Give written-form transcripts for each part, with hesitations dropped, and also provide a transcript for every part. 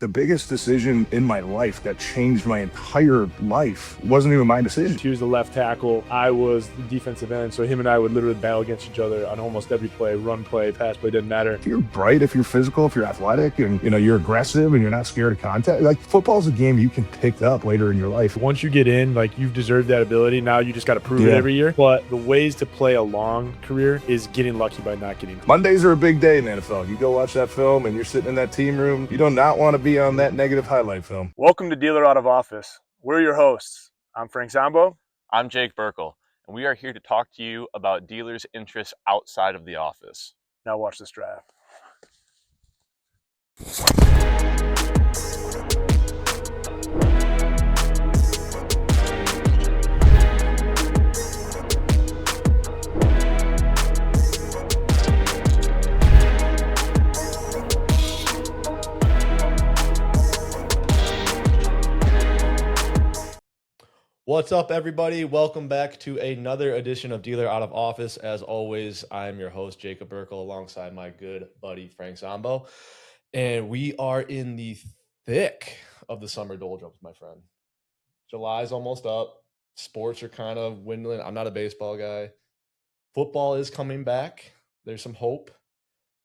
The biggest decision in my life that changed my entire life wasn't even my decision. He was the left tackle. I was the defensive end. So him and I would literally battle against each other on almost every play, run play, pass play, didn't matter. If you're bright, if you're physical, if you're athletic, and you're aggressive and you're not scared of contact, like football's a game you can pick up later in your life. Once you get in, like you've deserved that ability. Now you just got to prove it every year. But the ways to play a long career is getting lucky by not getting. Mondays are a big day in the NFL. You go watch that film and you're sitting in that team room. You do not want to be on that negative highlight film. Welcome to Dealer Out of Office. We're your hosts. I'm Frank Zombo. I'm Jake Berkal, and we are here to talk to you about dealers' interests outside of the office. Now watch this draft. What's up, everybody? Welcome back to another edition of Dealer Out of Office. As always, I'm your host, Jacob Berkal, alongside my good buddy, Frank Zombo. And we are in the thick of the summer doldrums, my friend. July's almost up. Sports are kind of dwindling. I'm not a baseball guy. Football is coming back. There's some hope.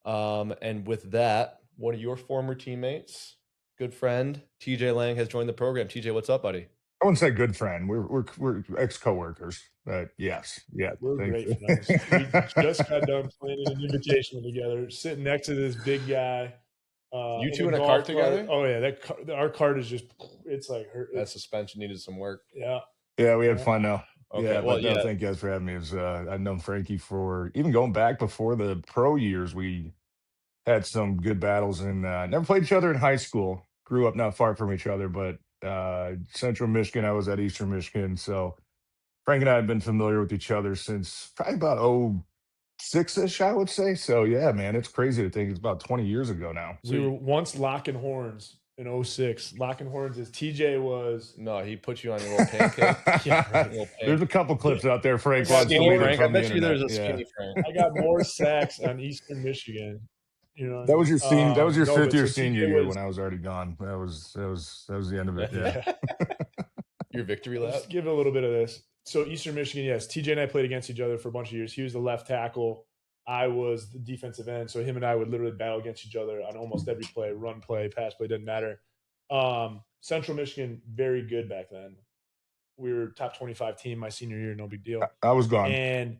And with that, one of your former teammates, good friend, TJ Lang, has joined the program. TJ, what's up, buddy? I wouldn't say good friend. We're ex-coworkers, but yes, yeah. We're great friends. We just got done playing an invitational together, sitting next to this big guy. You two in a cart together? Oh yeah, our cart is just—it's like that suspension needed some work. Yeah, we had fun though. Okay, well, thank you guys for having me. I've known Frankie for even going back before the pro years. We had some good battles and never played each other in high school. Grew up not far from each other, but Central Michigan, I was at Eastern Michigan. So Frank and I have been familiar with each other since probably about 06-ish, I would say. So yeah, man, it's crazy to think it's about 20 years ago now. We were once locking horns in 06. Locking horns as TJ was. No, he put you on your little pancake. Yeah, There's a couple clips out there, Frank. Skinny Frank. I bet you there's a skinny Frank. I got more sacks on Eastern Michigan. You know, that was your that was your fifth year so senior year when I was already gone. That was the end of it. Yeah. Your victory lap. Let's give it a little bit of this. So Eastern Michigan, yes, TJ and I played against each other for a bunch of years. He was the left tackle. I was the defensive end. So him and I would literally battle against each other on almost every play, run play, pass play, didn't matter. Central Michigan, very good back then. We were top 25 team my senior year, no big deal. I was gone. And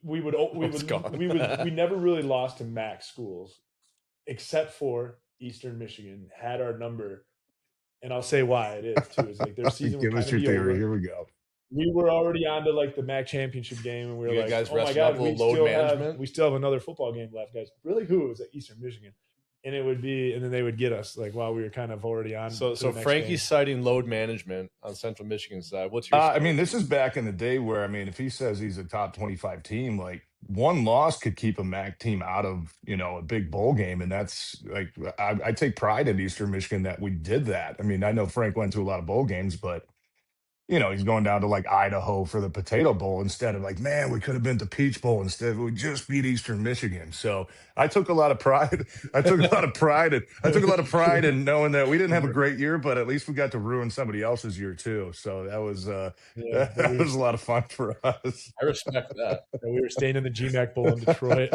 we never really lost to MAC schools, except for Eastern Michigan had our number, and I'll say why it is too. Is like their season was kind of be over. Here we go. We were already on to like the MAC championship game, and we were like, guys, "Oh my God, we still have another football game left, guys." Really, who was at Eastern Michigan? And it would be, and then they would get us like while we were kind of already on. So Frankie's citing load management on Central Michigan's side. What's your? I mean, this is back in the day where if he says he's a top 25 team, like one loss could keep a MAC team out of a big bowl game, and that's like I take pride in Eastern Michigan that we did that. I mean, I know Frank went to a lot of bowl games, but he's going down to like Idaho for the Potato Bowl instead of like, man, we could have been to Peach Bowl instead. We just beat Eastern Michigan. So I took a lot of pride. I took a lot of pride in knowing that we didn't have a great year, but at least we got to ruin somebody else's year too. So that was that was a lot of fun for us. I respect that. We were staying in the GMAC Bowl in Detroit.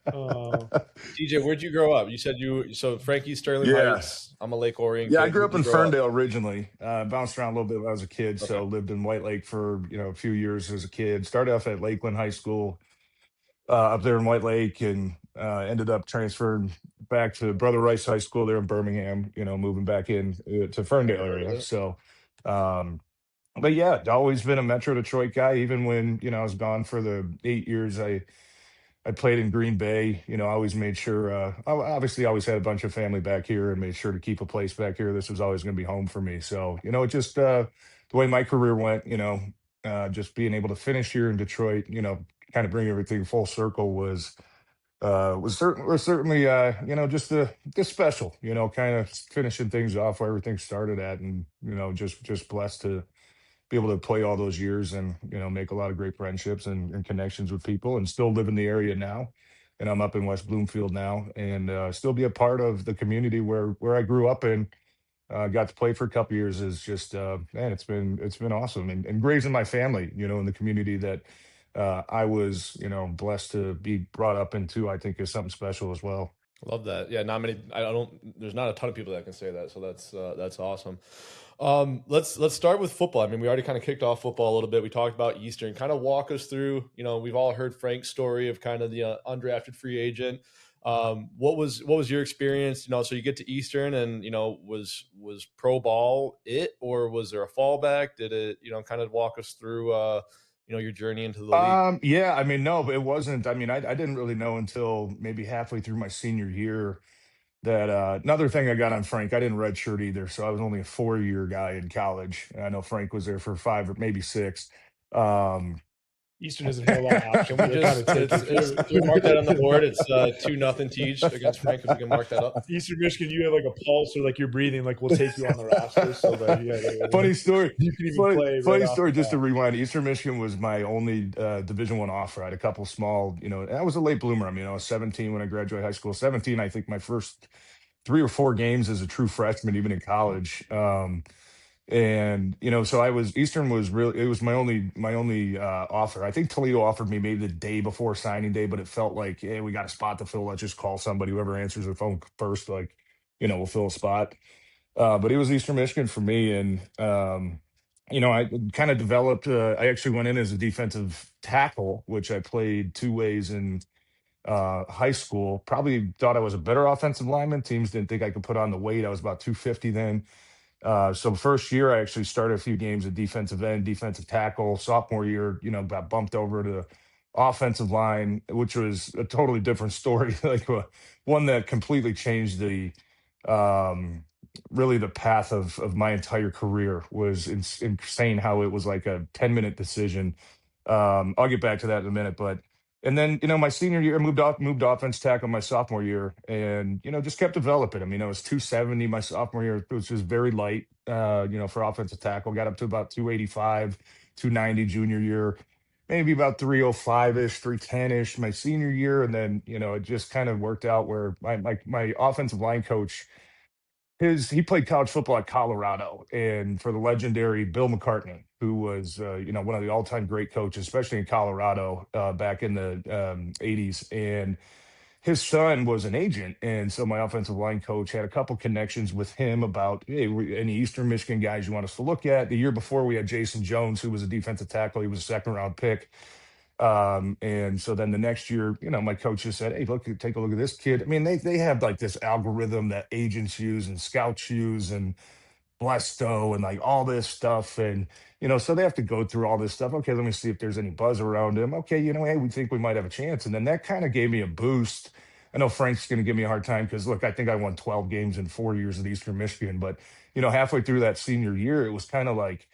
DJ, where'd you grow up? You said so Frankie Sterling Heights. I'm a Lake Orion. Yeah, I grew up in Ferndale originally. Bounced around a little bit when I was a kid. Okay. So lived in White Lake for a few years as a kid. Started off at Lakeland High School up there in White Lake, and ended up transferring back to Brother Rice High School there in Birmingham. Moving back in to Ferndale area. So, but yeah, always been a Metro Detroit guy. Even when I was gone for the 8 years I played in Green Bay. I always made sure, I obviously always had a bunch of family back here and made sure to keep a place back here. This was always going to be home for me. So, it just the way my career went, just being able to finish here in Detroit, kind of bring everything full circle was certainly, just special, kind of finishing things off where everything started at, and, just blessed to be able to play all those years and, make a lot of great friendships and connections with people, and still live in the area now. and I'm up in West Bloomfield now, and still be a part of the community where I grew up in. Got to play for a couple years. Is just man, it's been awesome, and raising my family, in the community that I was, blessed to be brought up into. I think is something special as well. Love that. Yeah, not many. I don't. There's not a ton of people that can say that. So that's awesome. Let's start with football. I mean, we already kind of kicked off football a little bit. We talked about Eastern. Kind of walk us through. We've all heard Frank's story of kind of the undrafted free agent. What was your experience? So you get to Eastern, and was pro ball it, or was there a fallback? Did it? Kind of walk us through. Your journey into the league. Yeah, I mean, no, it wasn't. I mean, I didn't really know until maybe halfway through my senior year that another thing I got on Frank, I didn't redshirt either, so I was only a 4-year guy in college. And I know Frank was there for 5 or maybe 6. Um, Eastern doesn't have a lot of options. Can we just can we mark that on the board? It's 2-0 Teach against Frank. If we can mark that up. Eastern Michigan, you have like a pulse or like you're breathing. Like we'll take you on the roster. So like, funny story. You can even play. Funny story. Just to rewind, Eastern Michigan was my only Division I offer. I had a couple small. And I was a late bloomer. I mean, I was 17 when I graduated high school. 17, I think my first 3 or 4 games as a true freshman, even in college. And so Eastern was really, it was my only offer. I think Toledo offered me maybe the day before signing day, but it felt like, hey, we got a spot to fill. Let's just call somebody, whoever answers the phone first, like, we'll fill a spot. But it was Eastern Michigan for me. And, I kind of developed, I actually went in as a defensive tackle, which I played 2 ways in high school. Probably thought I was a better offensive lineman. Teams didn't think I could put on the weight. I was about 250 then. So first year, I actually started a few games at defensive end, defensive tackle. Sophomore year, got bumped over to offensive line, which was a totally different story. Like one that completely changed really the path of my entire career. Was insane how it was like a 10-minute decision. I'll get back to that in a minute, but. And then, my senior year, I moved offense tackle my sophomore year, and just kept developing. I mean, I was 270 my sophomore year, which was very light, for offensive tackle. Got up to about 285, 290 junior year, maybe about 305 ish, 310 ish my senior year, and then it just kind of worked out where my offensive line coach. He played college football at Colorado, and for the legendary Bill McCartney, who was one of the all-time great coaches, especially in Colorado back in the '80s. And his son was an agent, and so my offensive line coach had a couple connections with him about, hey, any Eastern Michigan guys you want us to look at. The year before, we had Jason Jones, who was a defensive tackle. He was a second-round pick. And so then the next year, my coach just said, hey, look, take a look at this kid. I mean, they have like this algorithm that agents use and scouts use and Blesto and like all this stuff. And, so they have to go through all this stuff. Okay, let me see if there's any buzz around him. Okay, hey, we think we might have a chance. And then that kind of gave me a boost. I know Frank's going to give me a hard time because, look, I think I won 12 games in 4 years at Eastern Michigan. But, halfway through that senior year, it was kind of like,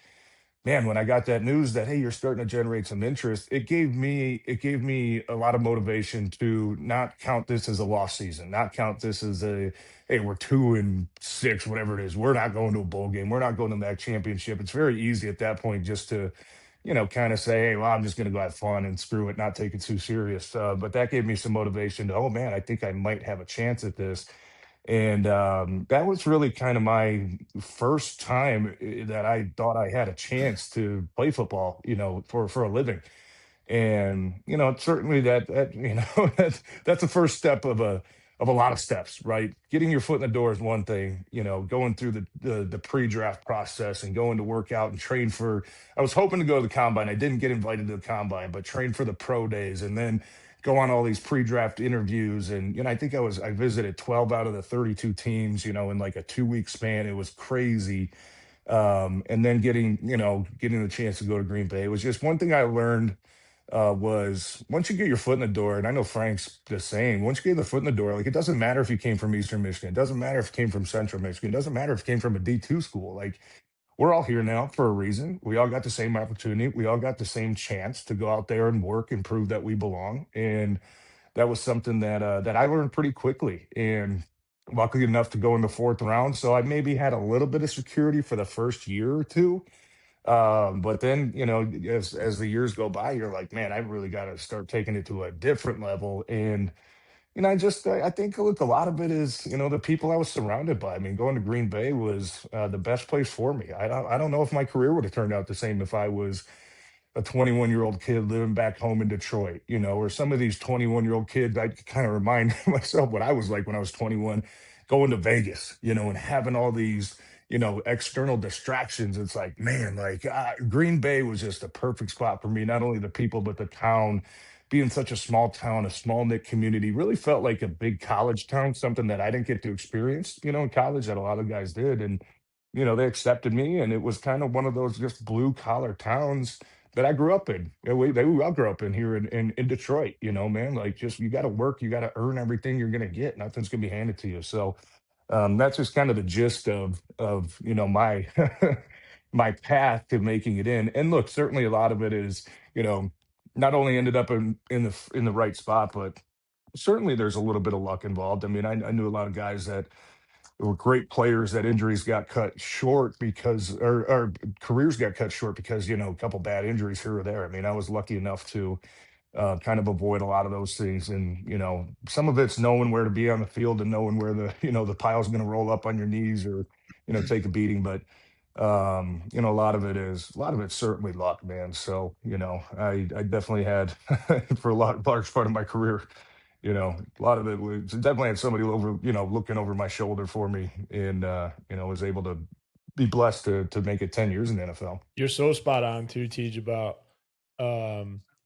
man, when I got that news that, hey, you're starting to generate some interest, it gave me a lot of motivation to not count this as a lost season, not count this as hey, we're 2-6, whatever it is. We're not going to a bowl game. We're not going to that championship. It's very easy at that point just to, kind of say, hey, well, I'm just going to go have fun and screw it, not take it too serious. But that gave me some motivation to, oh man, I think I might have a chance at this. And that was really kind of my first time that I thought I had a chance to play football, for a living. And certainly that's the first step of a lot of steps, right? Getting your foot in the door is one thing. Going through the pre-draft process and going to work out and train for. I was hoping to go to the combine. I didn't get invited to the combine, but trained for the pro days and then go on all these pre-draft interviews. And I think I visited 12 out of the 32 teams, in like a 2-week span. It was crazy. And then getting the chance to go to Green Bay. It was just one thing I learned was once you get your foot in the door, and I know Frank's the same, once you get the foot in the door, like it doesn't matter if you came from Eastern Michigan, it doesn't matter if you came from Central Michigan, it doesn't matter if you came from a D2 school. Like we're all here now for a reason. We all got the same opportunity. We all got the same chance to go out there and work and prove that we belong. And that was something that I learned pretty quickly. And lucky enough to go in the 4th round. So I maybe had a little bit of security for the first year or two. But then, as the years go by, you're like, man, I really got to start taking it to a different level. And I think, look, a lot of it is, the people I was surrounded by. I mean, going to Green Bay was the best place for me. I don't know if my career would have turned out the same if I was a 21-year-old kid living back home in Detroit, or some of these 21-year-old kids. I kind of remind myself what I was like when I was 21, going to Vegas, and having all these, external distractions. It's like, man, like Green Bay was just a perfect spot for me. Not only the people, but the town. Being such a small town, a small knit community, really felt like a big college town, something that I didn't get to experience, in college that a lot of guys did. And, they accepted me, and it was kind of one of those just blue collar towns that I grew up in. We all grew up in here in Detroit, man. Like, just you got to work, you got to earn everything you're going to get. Nothing's going to be handed to you. So that's just kind of the gist of my my path to making it in. And look, certainly a lot of it is, not only ended up in the right spot, but certainly there's a little bit of luck involved. I mean, I knew a lot of guys that were great players that injuries got cut short because, or careers got cut short because, a couple bad injuries here or there. I mean, I was lucky enough to kind of avoid a lot of those things. And, some of it's knowing where to be on the field and knowing where the, the pile's going to roll up on your knees or, take a beating. But, a lot of it's certainly luck, man. So, I definitely had for large part of my career, a lot of it was definitely had somebody over, looking over my shoulder for me and, was able to be blessed to make it 10 years in the NFL. You're so spot on too, Tej, about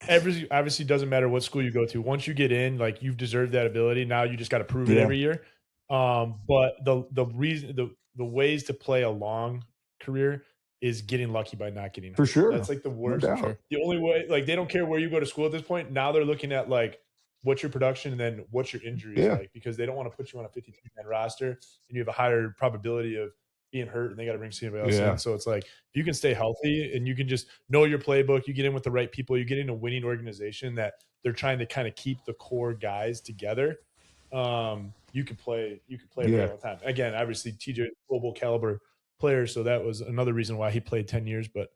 every obviously doesn't matter what school you go to. Once you get in, like you've deserved that ability. Now you just got to prove it Yeah. every year. But the reason the ways to play a long career is getting lucky by not getting hurt. For sure. That's like the worst. No doubt. The only way, like they don't care where you go to school at this point. Now they're looking at like what's your production and then what's your injuries Yeah. like, because they don't want to put you on a 52-man roster and you have a higher probability of being hurt and they got to bring somebody else Yeah. in. So it's like if you can stay healthy and you can just know your playbook, you get in with the right people, you get in a winning organization that they're trying to kind of keep the core guys together. You could play a Yeah. long time. Again, obviously TJ global caliber player, so that was another reason why he played 10 years. But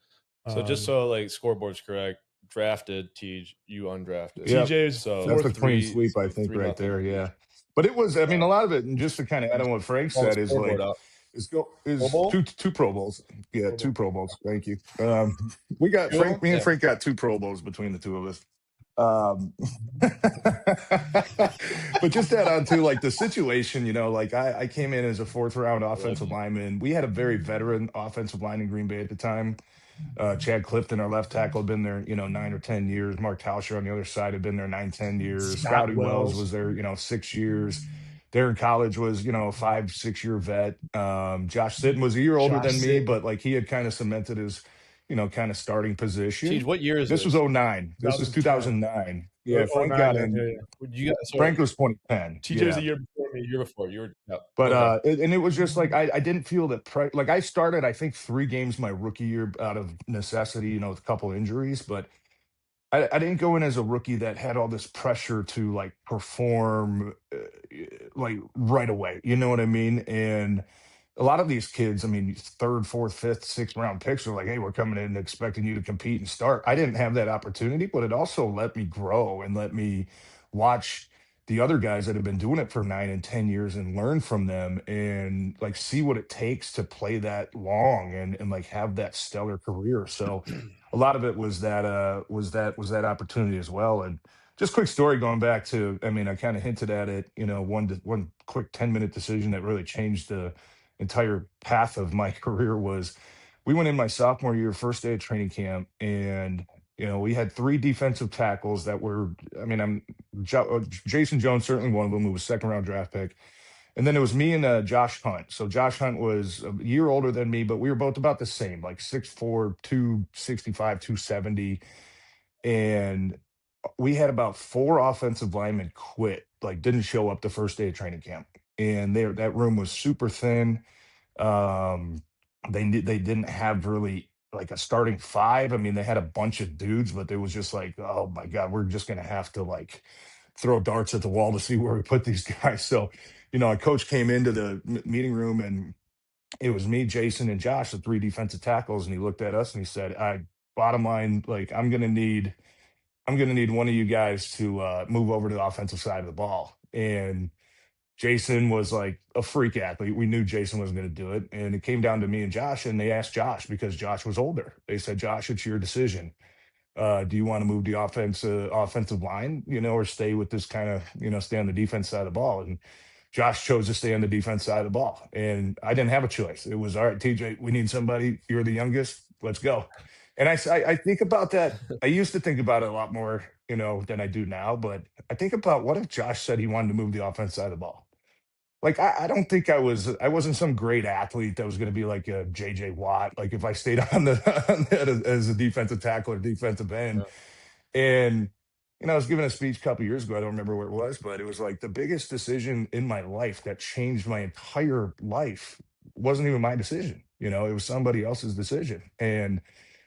So just so like scoreboard's correct, drafted TJ, you undrafted. Yep. TJ is So That's a fourth. clean sweep, I think, right there. Yeah. But it was, I mean, a lot of it, and just to kind of add on what Frank said, is like, is Pro Bowl? two Pro Bowls. Yeah, Pro two Bowl. Pro Bowls. Thank you. We got Two? Frank. Me and Yeah. Frank got 2 Pro Bowls between the two of us. But just to add on to like the situation, like I came in as a 4th round offensive lineman. We had a very veteran offensive line in Green Bay at the time. Chad Clifton, our left tackle, had been there, 9 or 10 years. Mark Tauscher on the other side had been there 9, 10 years. Scotty Wells was there, 6 years. Darren College was, a 5-6 year vet. Josh Sitton was a year older than me, but like he had kind of cemented his, kind of starting position. TJ, what year is this? Was 09. This was 2009. Yeah, Frank got in. Frank was 2010. TJ was a year before me. Year before you were. Yeah. But and it was just like I didn't feel that like I started I think 3 games my rookie year out of necessity, with a couple injuries, but I didn't go in as a rookie that had all this pressure to like perform like right away. You know what I mean? And a lot of these kids, I mean, 3rd, 4th, 5th, 6th round picks are like, hey, we're coming in expecting you to compete and start. I didn't have that opportunity, but it also let me grow and let me watch the other guys that have been doing it for 9 and 10 years and learn from them and like see what it takes to play that long and like have that stellar career. So a lot of it was that opportunity as well. And just quick story going back to, I mean, I kind of hinted at it, one quick 10-minute decision that really changed the entire path of my career was we went in my sophomore year, first day of training camp, and we had 3 defensive tackles that were, I mean, Jason Jones, certainly one of them, who was 2nd round draft pick. And then it was me and Josh Hunt. So Josh Hunt was a year older than me, but we were both about the same, like 6'4", 265, 270. And we had about 4 offensive linemen quit, like didn't show up the first day of training camp. And that room was super thin. They didn't have really like a starting 5. I mean, they had a bunch of dudes, but it was just like, oh my God, we're just going to have to like throw darts at the wall to see where we put these guys. So, a coach came into the meeting room and it was me, Jason, and Josh, the 3 defensive tackles. And he looked at us and he said, bottom line, like, I'm going to need one of you guys to move over to the offensive side of the ball. And Jason was like a freak athlete. We knew Jason wasn't going to do it. And it came down to me and Josh, and they asked Josh because Josh was older. They said, Josh, it's your decision. Do you want to move the offensive line, or stay with this kind of, stay on the defense side of the ball? And Josh chose to stay on the defense side of the ball. And I didn't have a choice. It was, all right, TJ, we need somebody. You're the youngest. Let's go. And I think about that. I used to think about it a lot more, than I do now. But I think about, what if Josh said he wanted to move the offense side of the ball? Like, I don't think I wasn't some great athlete that was going to be like a JJ Watt. Like, if I stayed on that as a defensive tackle or defensive end. And, I was giving a speech a couple years ago. I don't remember where it was, but it was like the biggest decision in my life that changed my entire life wasn't even my decision. It was somebody else's decision. And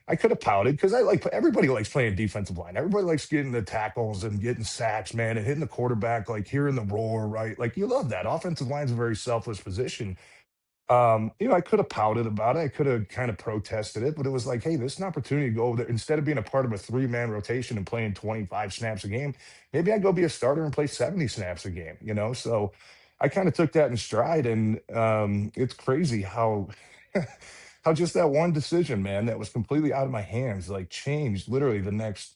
I could have pouted because everybody likes playing defensive line. Everybody likes getting the tackles and getting sacks, man, and hitting the quarterback, like hearing the roar, right? Like, you love that. Offensive line's a very selfless position. I could have pouted about it. I could have kind of protested it, but it was like, hey, this is an opportunity to go over there. Instead of being a part of a 3-man rotation and playing 25 snaps a game, maybe I go be a starter and play 70 snaps a game, So I kind of took that in stride. And it's crazy how how just that one decision, man, that was completely out of my hands, like changed literally the next,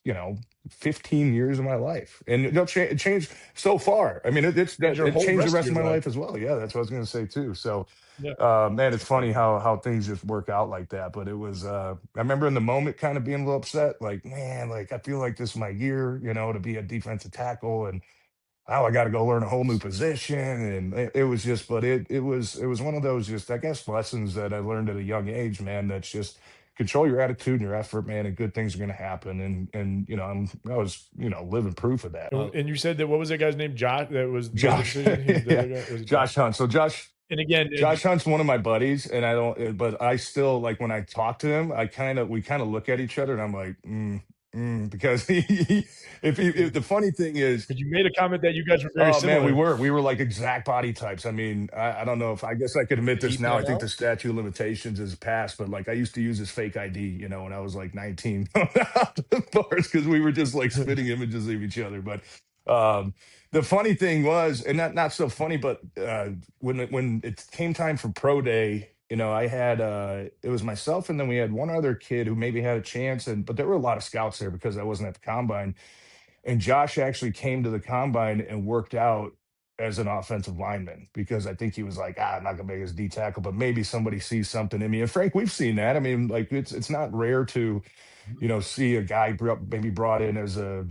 15 years of my life. And it changed so far. I mean, it changed the rest of my life as well. Yeah, that's what I was going to say too. So Yeah. man, it's funny how things just work out like that. But it was, I remember in the moment kind of being a little upset, like, man, like I feel like this is my year, to be a defensive tackle, and oh, I got to go learn a whole new position. And it was just, but it was one of those, just, I guess, lessons that I learned at a young age, man. That's just control your attitude and your effort, man, and good things are going to happen. And I was living proof of that. And you said that, what was that guy's name? Josh. That was Josh. the decision. Yeah. Josh Hunt. So Josh. And again, Josh Hunt's one of my buddies, and I don't, but I still, like, when I talk to him, we kind of look at each other, and I'm like, because if the funny thing is, because you made a comment that you guys were very similar. Man, we were like exact body types. I mean, I don't know if, I guess I could admit this now. I think the statute of limitations is passed, but like I used to use his fake ID, when I was like 19, because we were just like spitting images of each other. But the funny thing was, and not so funny, but when it came time for pro day, I had it was myself, and then we had one other kid who maybe had a chance, but there were a lot of scouts there because I wasn't at the combine. And Josh actually came to the combine and worked out as an offensive lineman because I think he was like, I'm not gonna make his D tackle, but maybe somebody sees something in me. And Frank, we've seen that. I mean, like it's not rare to see a guy maybe brought in as a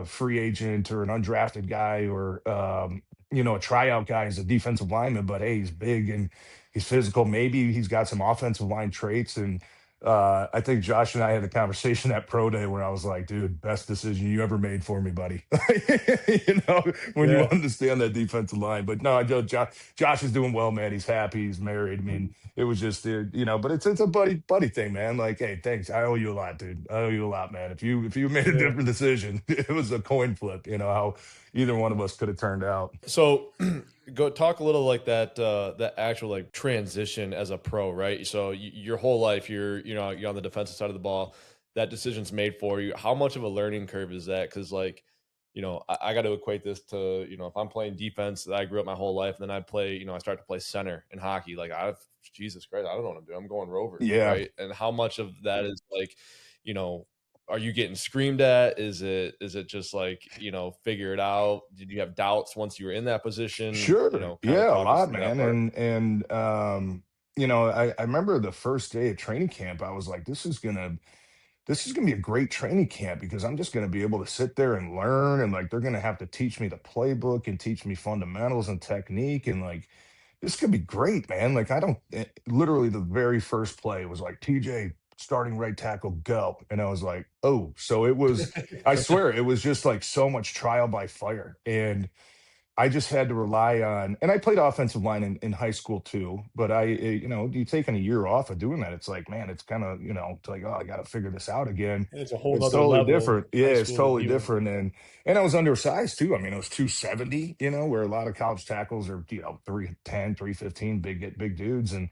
free agent or an undrafted guy, or a tryout guy as a defensive lineman. But hey, he's big and he's physical. Maybe he's got some offensive line traits. And I think Josh and I had a conversation at pro day where I was like, dude, best decision you ever made for me, buddy. When you understand that defensive line. But no, Josh is doing well, man. He's happy. He's married. I mean, it was just, but it's a buddy thing, man. Like, hey, thanks. I owe you a lot, dude. I owe you a lot, man. If you made a different decision, it was a coin flip, how either one of us could have turned out. So go talk a little like that actual like transition as a pro, right? So your whole life you're on the defensive side of the ball. That decision's made for you. How much of a learning curve is that? Because like, I got to equate this to, if I'm playing defense that I grew up my whole life, and then I play, I start to play center in hockey. Like Jesus Christ, I don't know what I'm doing. I'm going Rover. Yeah. Right. And how much of that is like, are you getting screamed at? Is it just like, figure it out? Did you have doubts once you were in that position? Sure. Yeah, a lot, man. And I remember the first day of training camp, I was like, this is gonna be a great training camp because I'm just gonna be able to sit there and learn, and like they're gonna have to teach me the playbook and teach me fundamentals and technique, and like this could be great, man. Like literally the very first play was like, TJ, starting right tackle, go. And I was like, oh, so it was, I swear, it was just like so much trial by fire. And I just had to rely on, and I played offensive line in high school too, but you taking a year off of doing that, it's like, man, it's kind of, it's like, oh, I got to figure this out again. And it's a whole It's other totally level. different. Yeah, it's totally different. And I was undersized too. I mean, I was 270, where a lot of college tackles are, 310, 315, big dudes. And,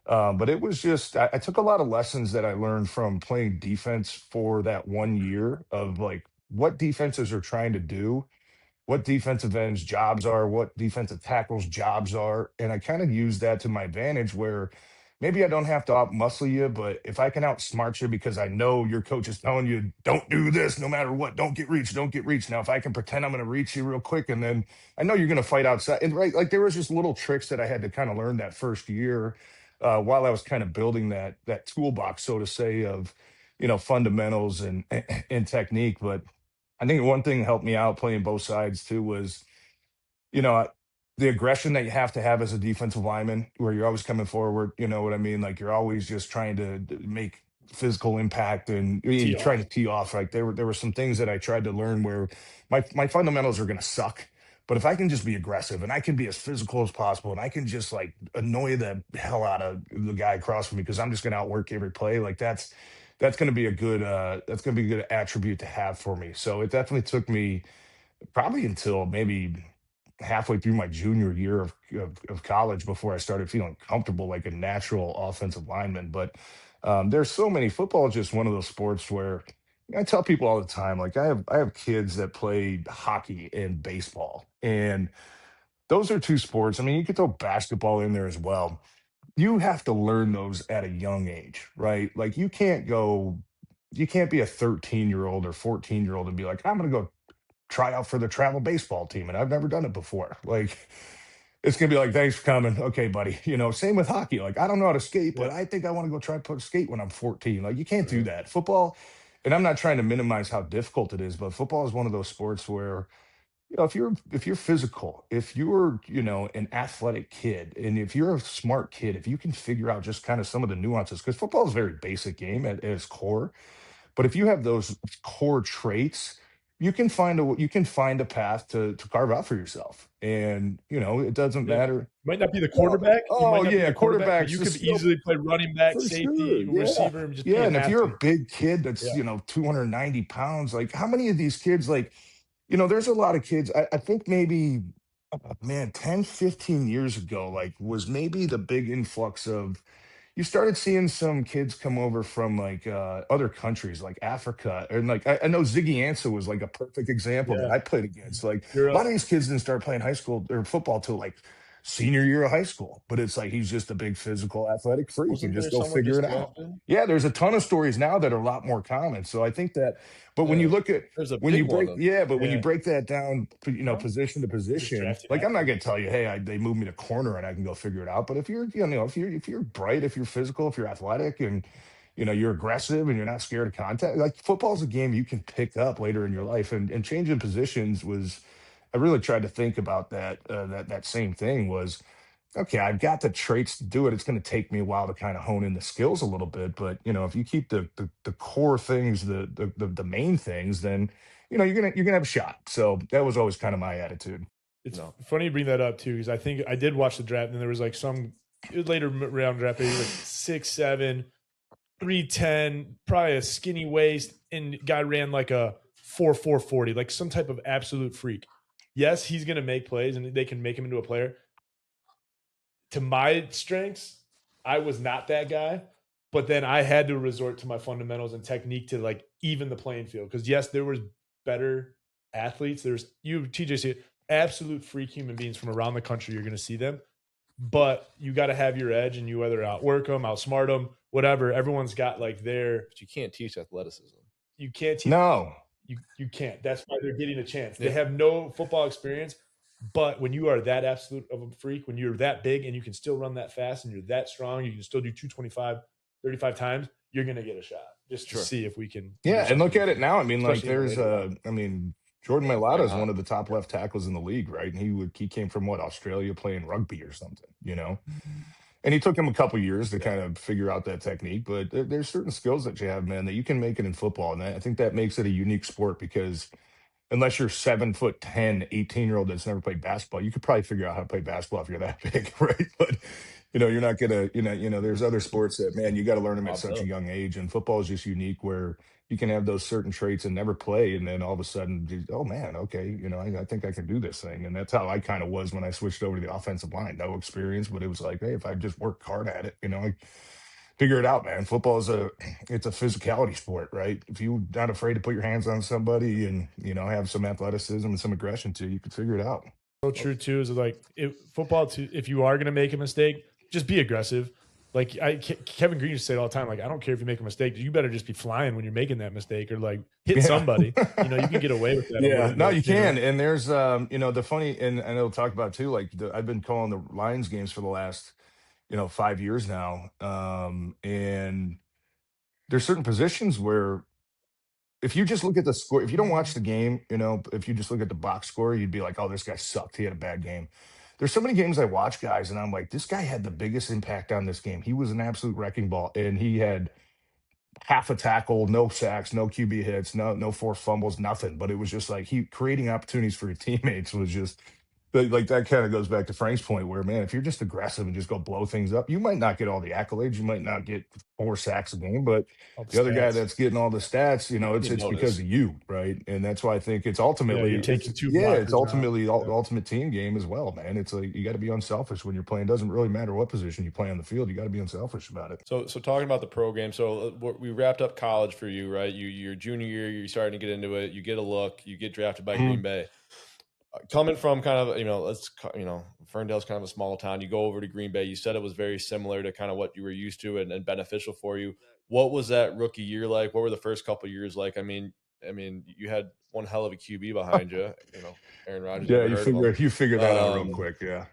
but it was just, I took a lot of lessons that I learned from playing defense for that 1 year of like what defenses are trying to do what defensive ends jobs are, what defensive tackles jobs are. And I kind of use that to my advantage where maybe I don't have to out muscle you, but if I can outsmart you because I know your coach is telling you, don't do this no matter what, don't get reached, don't get reached. Now, if I can pretend I'm going to reach you real quick and then I know you're going to fight outside. And right, like there was just little tricks that I had to kind of learn that first year while I was kind of building that toolbox, so to say, of, fundamentals and technique. But I think one thing helped me out playing both sides too was, you know, the aggression that you have to have as a defensive lineman, where you're always coming forward. You know what I mean? Like you're always just trying to make physical impact and Tee you're trying off. to tee off. Like there were some things that I tried to learn where my fundamentals are going to suck. But if I can just be aggressive and I can be as physical as possible and I can just like annoy the hell out of the guy across from me because I'm just going to outwork every play, like that's going to be a good that's going to be a good attribute to have for me. So it definitely took me probably until maybe halfway through my junior year of college before I started feeling comfortable like a natural offensive lineman. But there's so many. Football is just one of those sports where I tell people all the time, like I have kids that play hockey and baseball, and those are two sports. I mean, you could throw basketball in there as well. You have to learn those at a young age, right? Like you can't be a 13-year-old or 14-year-old and be like, I'm going to go try out for the travel baseball team, and I've never done it before. Like, it's gonna be like, thanks for coming. Okay, buddy. Same with hockey. Like, I don't know how to skate, but Yep. I think I want to go try to skate when I'm 14. Like, you can't do Right. that. Football, and I'm not trying to minimize how difficult it is, but football is one of those sports where, if you're physical, if you're, an athletic kid, and if you're a smart kid, if you can figure out just kind of some of the nuances, because football is a very basic game at its core. But if you have those core traits, you can find a path to carve out for yourself. And it doesn't Yeah. matter. Might not be the Well, quarterback. You oh might not be yeah, the quarterback, but quarterbacks you is could still easily play running back, for safety, sure. Yeah. receiver, and just be Yeah. an And if you're a athlete. big kid that's, Yeah. 290 pounds, like how many of these kids, like, there's a lot of kids. I think maybe, man, 10, 15 years ago, like was maybe the big influx of you started seeing some kids come over from like other countries like Africa. And like I know Ziggy Ansah was like a perfect example that Yeah. I played against. Like a lot Europe. of these kids didn't start playing high school or football till like senior year of high school. But it's like he's just a big physical athletic freak and Wasn't just there go someone figure just it out. drafted? Yeah, there's a ton of stories now that are a lot more common. So I think that, but when you Yeah. look at There's a when big you one break, of yeah, but when you Yeah. break that down, huh? position to Just position, drafting like I'm not going to athletes. tell you, hey, they moved me to corner and I can go figure it out. But if if you're bright, if you're physical, if you're athletic, and you're aggressive and you're not scared of contact, like football's a game you can pick up later in your life. And changing positions was, I really tried to think about that same thing was, okay, I've got the traits to do it. It's going to take me a while to kind of hone in the skills a little bit, but if you keep the core things, the main things, then you're gonna have a shot. So that was always kind of my attitude. It's No. funny you bring that up too, because I think I did watch the draft, and there was like some later round draft, but he was like 6'7", 310, probably a skinny waist, and guy ran like a 4.40, like some type of absolute freak. Yes, he's gonna make plays, and they can make him into a player. To my strengths, I was not that guy, but then I had to resort to my fundamentals and technique to like even the playing field. Because yes, there was better athletes. There's TJ, see absolute freak human beings from around the country. You're going to see them, but you got to have your edge, and you either outwork them, outsmart them, whatever. Everyone's got like But you can't teach athleticism. you can't teach. No. You can't. That's why they're getting a chance. They Yeah. have no football experience, but when you are that absolute of a freak, when you're that big and you can still run that fast and you're that strong, you can still do 225, 35 times, you're going to get a shot just to Sure. see if we can. Yeah, do and look something at it now. I mean, like especially in the there's later round. Jordan Yeah, Mailata they're is one hot. of the top left tackles in the league, right? And he came from what, Australia, playing rugby or something. And he took him a couple years to Yeah. kind of figure out that technique. But there's certain skills that you have, man, that you can make it in football. And I think that makes it a unique sport because unless you're 7'10", 18-year-old that's never played basketball, you could probably figure out how to play basketball if you're that big, right? But you're not gonna, there's other sports that, man, you got to learn them at Bob such a Dub. young age, and football is just unique where you can have those certain traits and never play, and then all of a sudden, oh man, okay, I think I can do this thing, and that's how I kind of was when I switched over to the offensive line. No experience, but it was like, hey, if I just work hard at it, figure it out, man. Football is it's a physicality sport, right? If you're not afraid to put your hands on somebody and, have some athleticism and some aggression too, you can figure it out. So true too is like football too. If you are going to make a mistake, just be aggressive. Like Kevin Green used to say it all the time. Like, I don't care if you make a mistake, you better just be flying when you're making that mistake, or like hit somebody. You can get away with that. Yeah, no, you can. And there's, the funny, and I'll talk about too. Like I've been calling the Lions games for the last, 5 years now, and there's certain positions where if you just look at the score, if you don't watch the game, if you just look at the box score, you'd be like, oh, this guy sucked. He had a bad game. There's so many games I watch, guys, and I'm like, this guy had the biggest impact on this game. He was an absolute wrecking ball, and he had half a tackle, no sacks, no QB hits, no forced fumbles, nothing. But it was just like he creating opportunities for your teammates was just like that. Kind of goes back to Frank's point where, man, if you're just aggressive and just go blow things up, you might not get all the accolades, you might not get 4 sacks a game, but the other guy that's getting all the stats, it's because of you, right? And that's why I think it's ultimately it's ultimately the ultimate team game as well, man. It's like you got to be unselfish when you're playing. It doesn't really matter what position you play on the field, you got to be unselfish about it. So talking about the pro game, so we wrapped up college for you, right? Your junior year, you're starting to get into it. You get a look, you get drafted by Green Bay. Coming from kind of, Ferndale's kind of a small town. You go over to Green Bay. You said it was very similar to kind of what you were used to and beneficial for you. What was that rookie year like? What were the first couple of years like? I mean, you had one hell of a QB behind you, Aaron Rodgers. Yeah, you figure that out real quick. Yeah.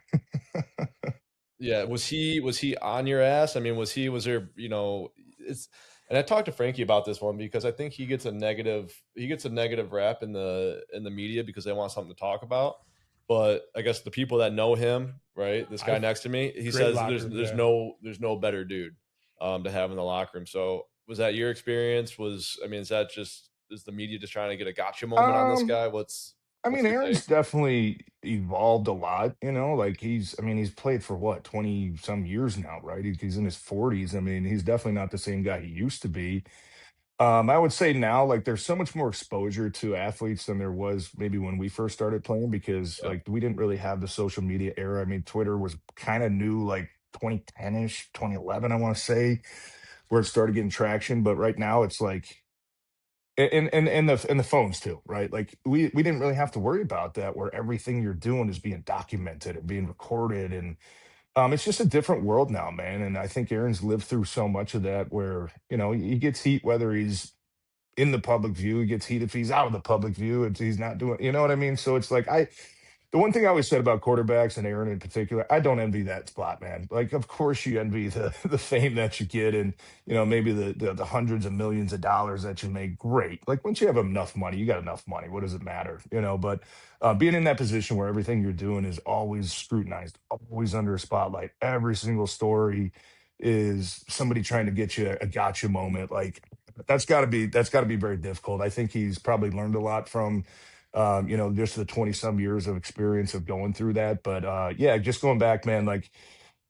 Yeah. Was he on your ass? I mean, was there, and I talked to Frankie about this one because I think he gets a negative rap in the media because they want something to talk about. But I guess the people that know him, right? This guy next to me, he says there's no better dude to have in the locker room. So was that your experience? Is the media just trying to get a gotcha moment on this guy? Aaron's definitely evolved a lot, like he's played for what, 20 some years now, right? He's in his 40s. He's definitely not the same guy he used to be. I would say now, like, there's so much more exposure to athletes than there was maybe when we first started playing because, like, we didn't really have the social media era. Twitter was kind of new, like 2010-ish, 2011, I want to say, where it started getting traction. But right now, it's like, and the phones too, right? Like we didn't really have to worry about that, where everything you're doing is being documented and being recorded, and it's just a different world now, man. And I think Aaron's lived through so much of that where, he gets heat whether he's in the public view, he gets heat if he's out of the public view, if he's not doing, you know what I mean? So it's like the one thing I always said about quarterbacks and Aaron in particular, I don't envy that spot, man. Like, of course you envy the fame that you get and, maybe the hundreds of millions of dollars that you make. Great. Like once you have enough money, you got enough money. What does it matter? But being in that position where everything you're doing is always scrutinized, always under a spotlight, every single story is somebody trying to get you a gotcha moment. Like that's gotta be very difficult. I think he's probably learned a lot from, just the 20 some years of experience of going through that. But yeah, just going back, man, like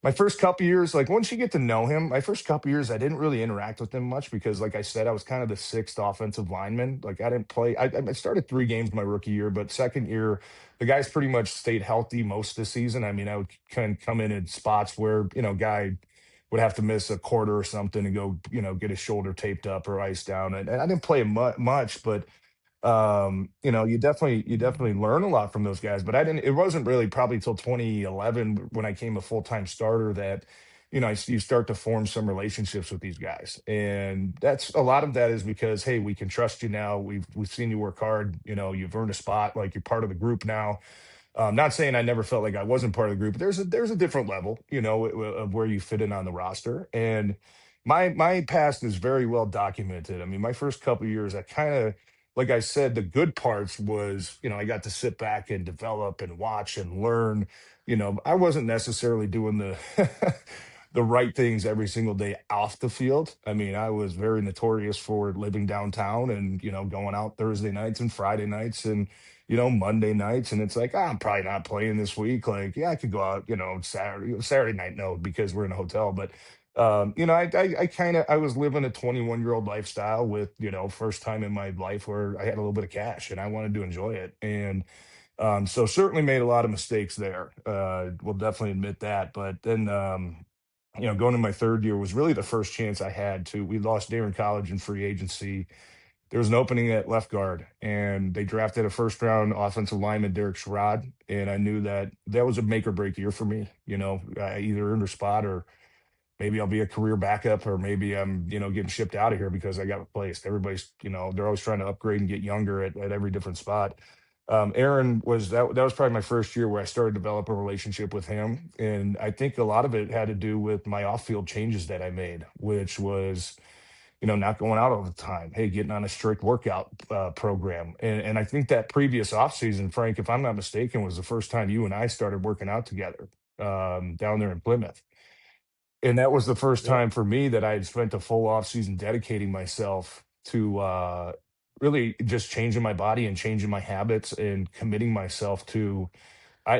my first couple years, like once you get to know him, my first couple years, I didn't really interact with him much because, like I said, I was kind of the sixth offensive lineman. Like I didn't play. I started 3 games my rookie year, but second year, the guys pretty much stayed healthy most of the season. I would kind of come in spots where, guy would have to miss a quarter or something and go, get his shoulder taped up or iced down. And I didn't play much, but you definitely learn a lot from those guys. But it wasn't really probably till 2011 when I became a full-time starter that, you start to form some relationships with these guys. And that's a lot of that is because, hey, we can trust you now. We've seen you work hard, you've earned a spot, like you're part of the group now. Not saying I never felt like I wasn't part of the group, but there's a different level, of where you fit in on the roster. And my past is very well documented. My first couple of years, I kind of, like I said, the good parts was, I got to sit back and develop and watch and learn. I wasn't necessarily doing the the right things every single day off the field. I was very notorious for living downtown and, going out Thursday nights and Friday nights and, Monday nights. And it's like, I'm probably not playing this week. Like, yeah, I could go out, Saturday night, no, because we're in a hotel. But, I was living a 21-year-old lifestyle with, first time in my life where I had a little bit of cash and I wanted to enjoy it. And, so certainly made a lot of mistakes there. We'll definitely admit that. But then, going in my third year was really the first chance I had to. We lost Darren College in free agency. There was an opening at left guard, and they drafted a first round offensive lineman, Derek Sherrod. And I knew that that was a make or break year for me. I either earned a spot, or maybe I'll be a career backup, or maybe I'm, getting shipped out of here because I got replaced. Everybody's, they're always trying to upgrade and get younger at every different spot. Aaron was that was probably my first year where I started to develop a relationship with him. And I think a lot of it had to do with my off field changes that I made, which was, not going out all the time. Hey, getting on a strict workout program. And I think that previous offseason, Frank, if I'm not mistaken, was the first time you and I started working out together down there in Plymouth. And that was the first Yeah. time for me that I had spent a full off season dedicating myself to really just changing my body and changing my habits and committing myself to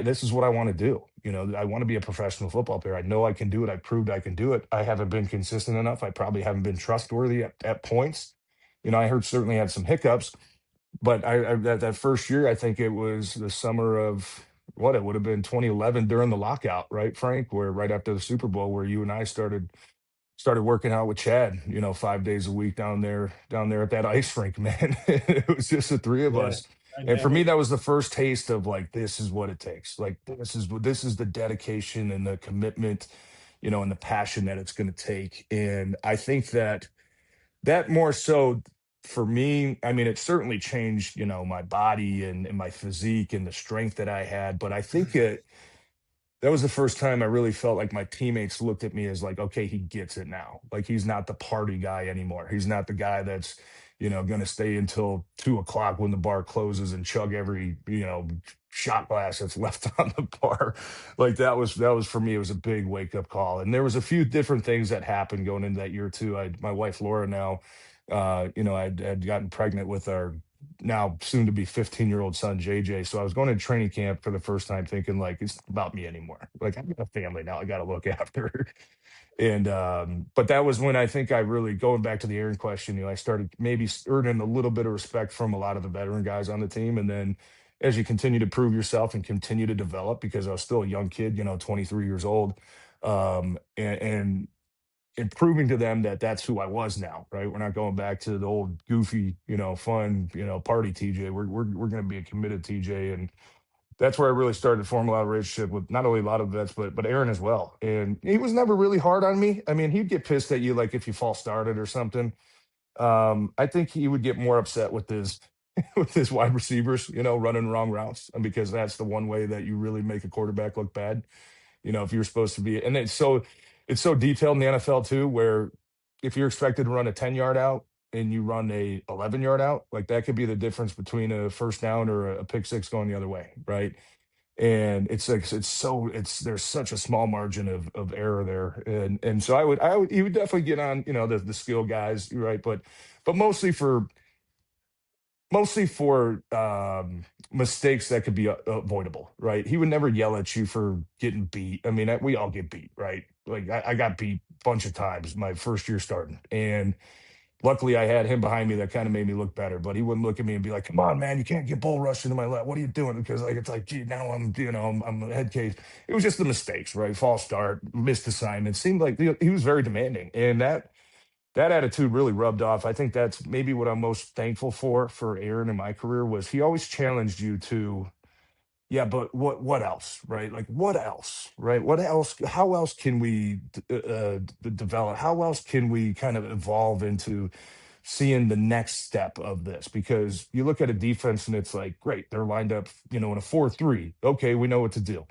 this is what I want to do. I want to be a professional football player. I know I can do it. I proved I can do it. I haven't been consistent enough. I probably haven't been trustworthy at points. I heard certainly had some hiccups, but that first year, I think it was the summer of what it would have been 2011 during the lockout, right, Frank? Where right after the Super Bowl, where you and I started working out with Chad, 5 days a week down there at that ice rink, man. It was just the three of Yeah. us. And for me, that was the first taste of like, this is what it takes. Like, this is the dedication and the commitment, and the passion that it's going to take. And I think that more so for me, I mean, it certainly changed, my body and my physique and the strength that I had. But I think that was the first time I really felt like my teammates looked at me as like, okay, he gets it now. Like he's not the party guy anymore. He's not the guy that's, going to stay until 2 o'clock when the bar closes and chug every, shot glass that's left on the bar. Like that was for me, it was a big wake up call. And there was a few different things that happened going into that year too. My wife, Laura, now, I'd gotten pregnant with our now soon to be 15-year-old son JJ. So I was going to training camp for the first time thinking like it's not about me anymore. Like I've got a family now I got to look after. And but that was when I think I really, going back to the Aaron question, I started maybe earning a little bit of respect from a lot of the veteran guys on the team. And then as you continue to prove yourself and continue to develop, because I was still a young kid, 23 years old, and proving to them that that's who I was now, right? We're not going back to the old goofy, fun, party TJ. We're going to be a committed TJ, and that's where I really started to form a lot of relationship with not only a lot of vets, but Aaron as well. And he was never really hard on me. I mean, he'd get pissed at you like if you false started or something. I think he would get more upset with his with his wide receivers, running wrong routes, and because that's the one way that you really make a quarterback look bad. If you're supposed to be, and it's so detailed in the NFL too, where if you're expected to run a 10-yard out and you run a 11-yard out, like that could be the difference between a first down or a pick six going the other way, right? And it's like there's such a small margin of error there, and so I would he would definitely get on the skill guys, right? But mostly for mistakes that could be avoidable, right? He would never yell at you for getting beat. I mean, we all get beat, right? Like I got beat a bunch of times my first year starting, and luckily I had him behind me that kind of made me look better. But he wouldn't look at me and be like, "Come on, man, you can't get bull rushed into my lap. What are you doing?" Because like it's like, gee, now I'm a head case. It was just the mistakes, right? False start, missed assignment. Seemed like he was very demanding, and that attitude really rubbed off. I think that's maybe what I'm most thankful for Aaron in my career was he always challenged you to, yeah, but what else, right? Like what else, right? What else? How else can we develop? How else can we kind of evolve into seeing the next step of this? Because you look at a defense and it's like, great, they're lined up, in a 4-3. Okay, we know what to do.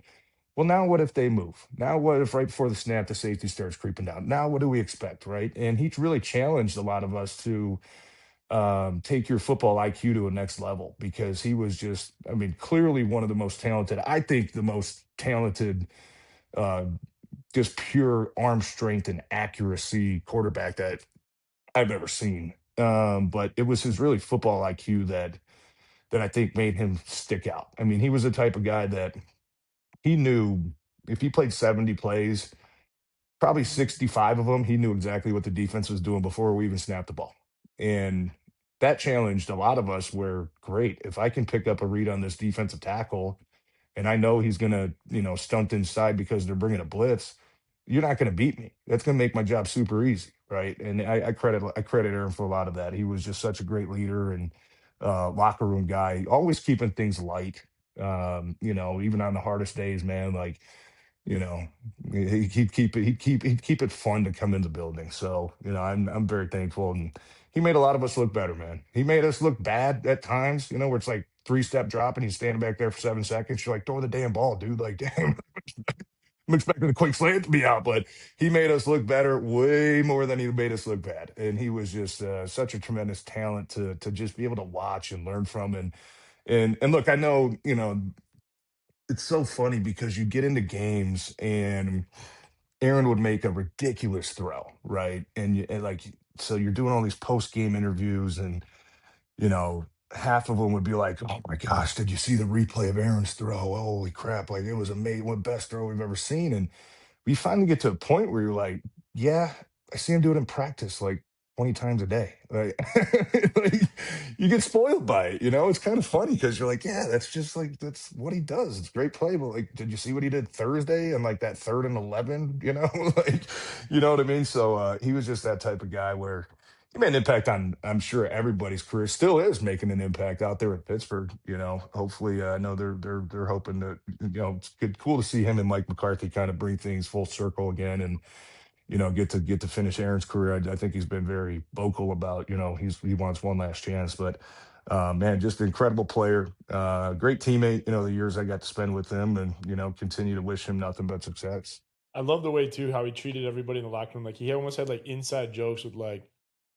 Well, now what if they move? Now what if right before the snap the safety starts creeping down? Now what do we expect, right? And he really challenged a lot of us to take your football IQ to a next level, because he was just, I mean, clearly one of the most talented. I think the most talented, uh, just pure arm strength and accuracy quarterback that I've ever seen. But it was his really football IQ that I think made him stick out. I mean, he was the type of guy that he knew if he played 70 plays, probably 65 of them, he knew exactly what the defense was doing before we even snapped the ball. And that challenged a lot of us where, great, if I can pick up a read on this defensive tackle and I know he's going to, stunt inside because they're bringing a blitz, you're not going to beat me. That's going to make my job super easy, right? And I credit Aaron for a lot of that. He was just such a great leader and locker room guy, always keeping things light. Even on the hardest days, man, like you know, he'd keep it fun to come in the building. So, I'm very thankful. And he made a lot of us look better, man. He made us look bad at times, where it's like 3-step drop and he's standing back there for 7 seconds. You're like, throw the damn ball, dude. Like, damn, I'm expecting the quick slant to be out, but he made us look better way more than he made us look bad. And he was just such a tremendous talent to just be able to watch and learn from. And look, I know, it's so funny because you get into games and Aaron would make a ridiculous throw, right? And like, so you're doing all these post game interviews, and you know, half of them would be like, "Oh my gosh, did you see the replay of Aaron's throw? Holy crap! Like it was amazing, one best throw we've ever seen." And we finally get to a point where you're like, yeah, I see him do it in practice like 20 times a day. Like, like, you get spoiled by it, It's kind of funny because you're like, yeah, that's just like that's what he does. It's great play. But like, did you see what he did Thursday and like that 3rd and 11? Like, you know what I mean? So he was just that type of guy where he made an impact on, I'm sure, everybody's career. Still is making an impact out there at Pittsburgh. Hopefully, I know they're hoping that it's cool to see him and Mike McCarthy kind of bring things full circle again, and get to finish Aaron's career. I think he's been very vocal about he wants one last chance. But man, just an incredible player, great teammate. The years I got to spend with him, and continue to wish him nothing but success. I love the way too how he treated everybody in the locker room. Like he almost had like inside jokes with like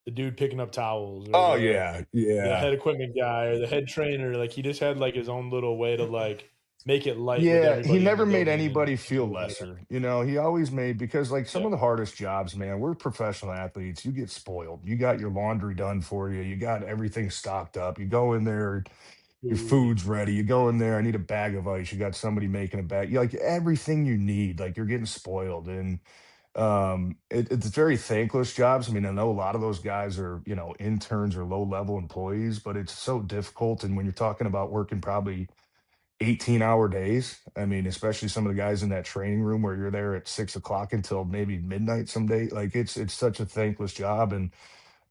the dude picking up towels, or Oh the yeah. head equipment guy, or the head trainer. Like he just had like his own little way to like make it light with Yeah, everybody. he in the never made building, anybody and feel lesser. He always made, because like some of the hardest jobs, man, we're professional athletes. You get spoiled. You got your laundry done for you. You got everything stocked up. You go in there, your food's ready. You go in there, I need a bag of ice. You got somebody making a bag. You like everything you need. Like you're getting spoiled. And it's very thankless jobs. I mean, I know a lot of those guys are, interns or low level employees, but it's so difficult. And when you're talking about working probably 18-hour days. I mean, especially some of the guys in that training room where you're there at 6 o'clock until maybe midnight someday. Like it's such a thankless job. And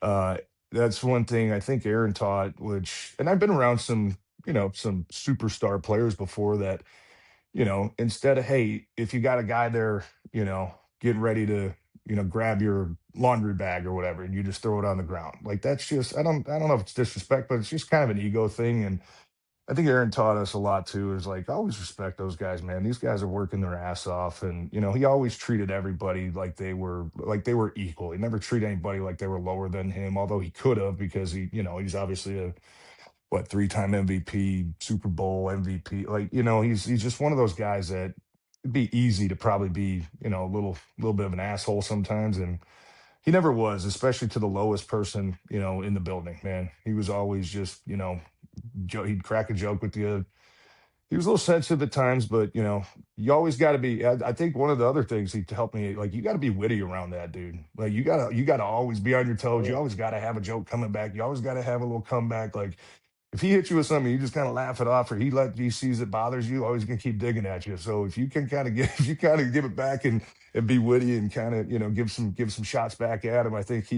uh that's one thing I think Aaron taught, and I've been around some superstar players before that, instead of, hey, if you got a guy there, getting ready to, grab your laundry bag or whatever, and you just throw it on the ground. Like that's just I don't know if it's disrespect, but it's just kind of an ego thing. And I think Aaron taught us a lot too, is like always respect those guys, man. These guys are working their ass off. And he always treated everybody like they were equal. He never treated anybody like they were lower than him, although he could have, because he's obviously a 3-time MVP, Super Bowl MVP. Like, he's just one of those guys that it'd be easy to probably be, a little bit of an asshole sometimes. And he never was, especially to the lowest person, in the building, man. He was always just, he'd crack a joke with you. He was a little sensitive at times, but you always got to be. I think one of the other things he helped me, like, you got to be witty around that dude. Like you gotta always be on your toes. You always got to have a joke coming back. You always got to have a little comeback. Like if he hits you with something, you just kind of laugh it off, or he sees it bothers you, always gonna keep digging at you. So if you can kind of if you kind of give it back and be witty and kind of give some shots back at him, I think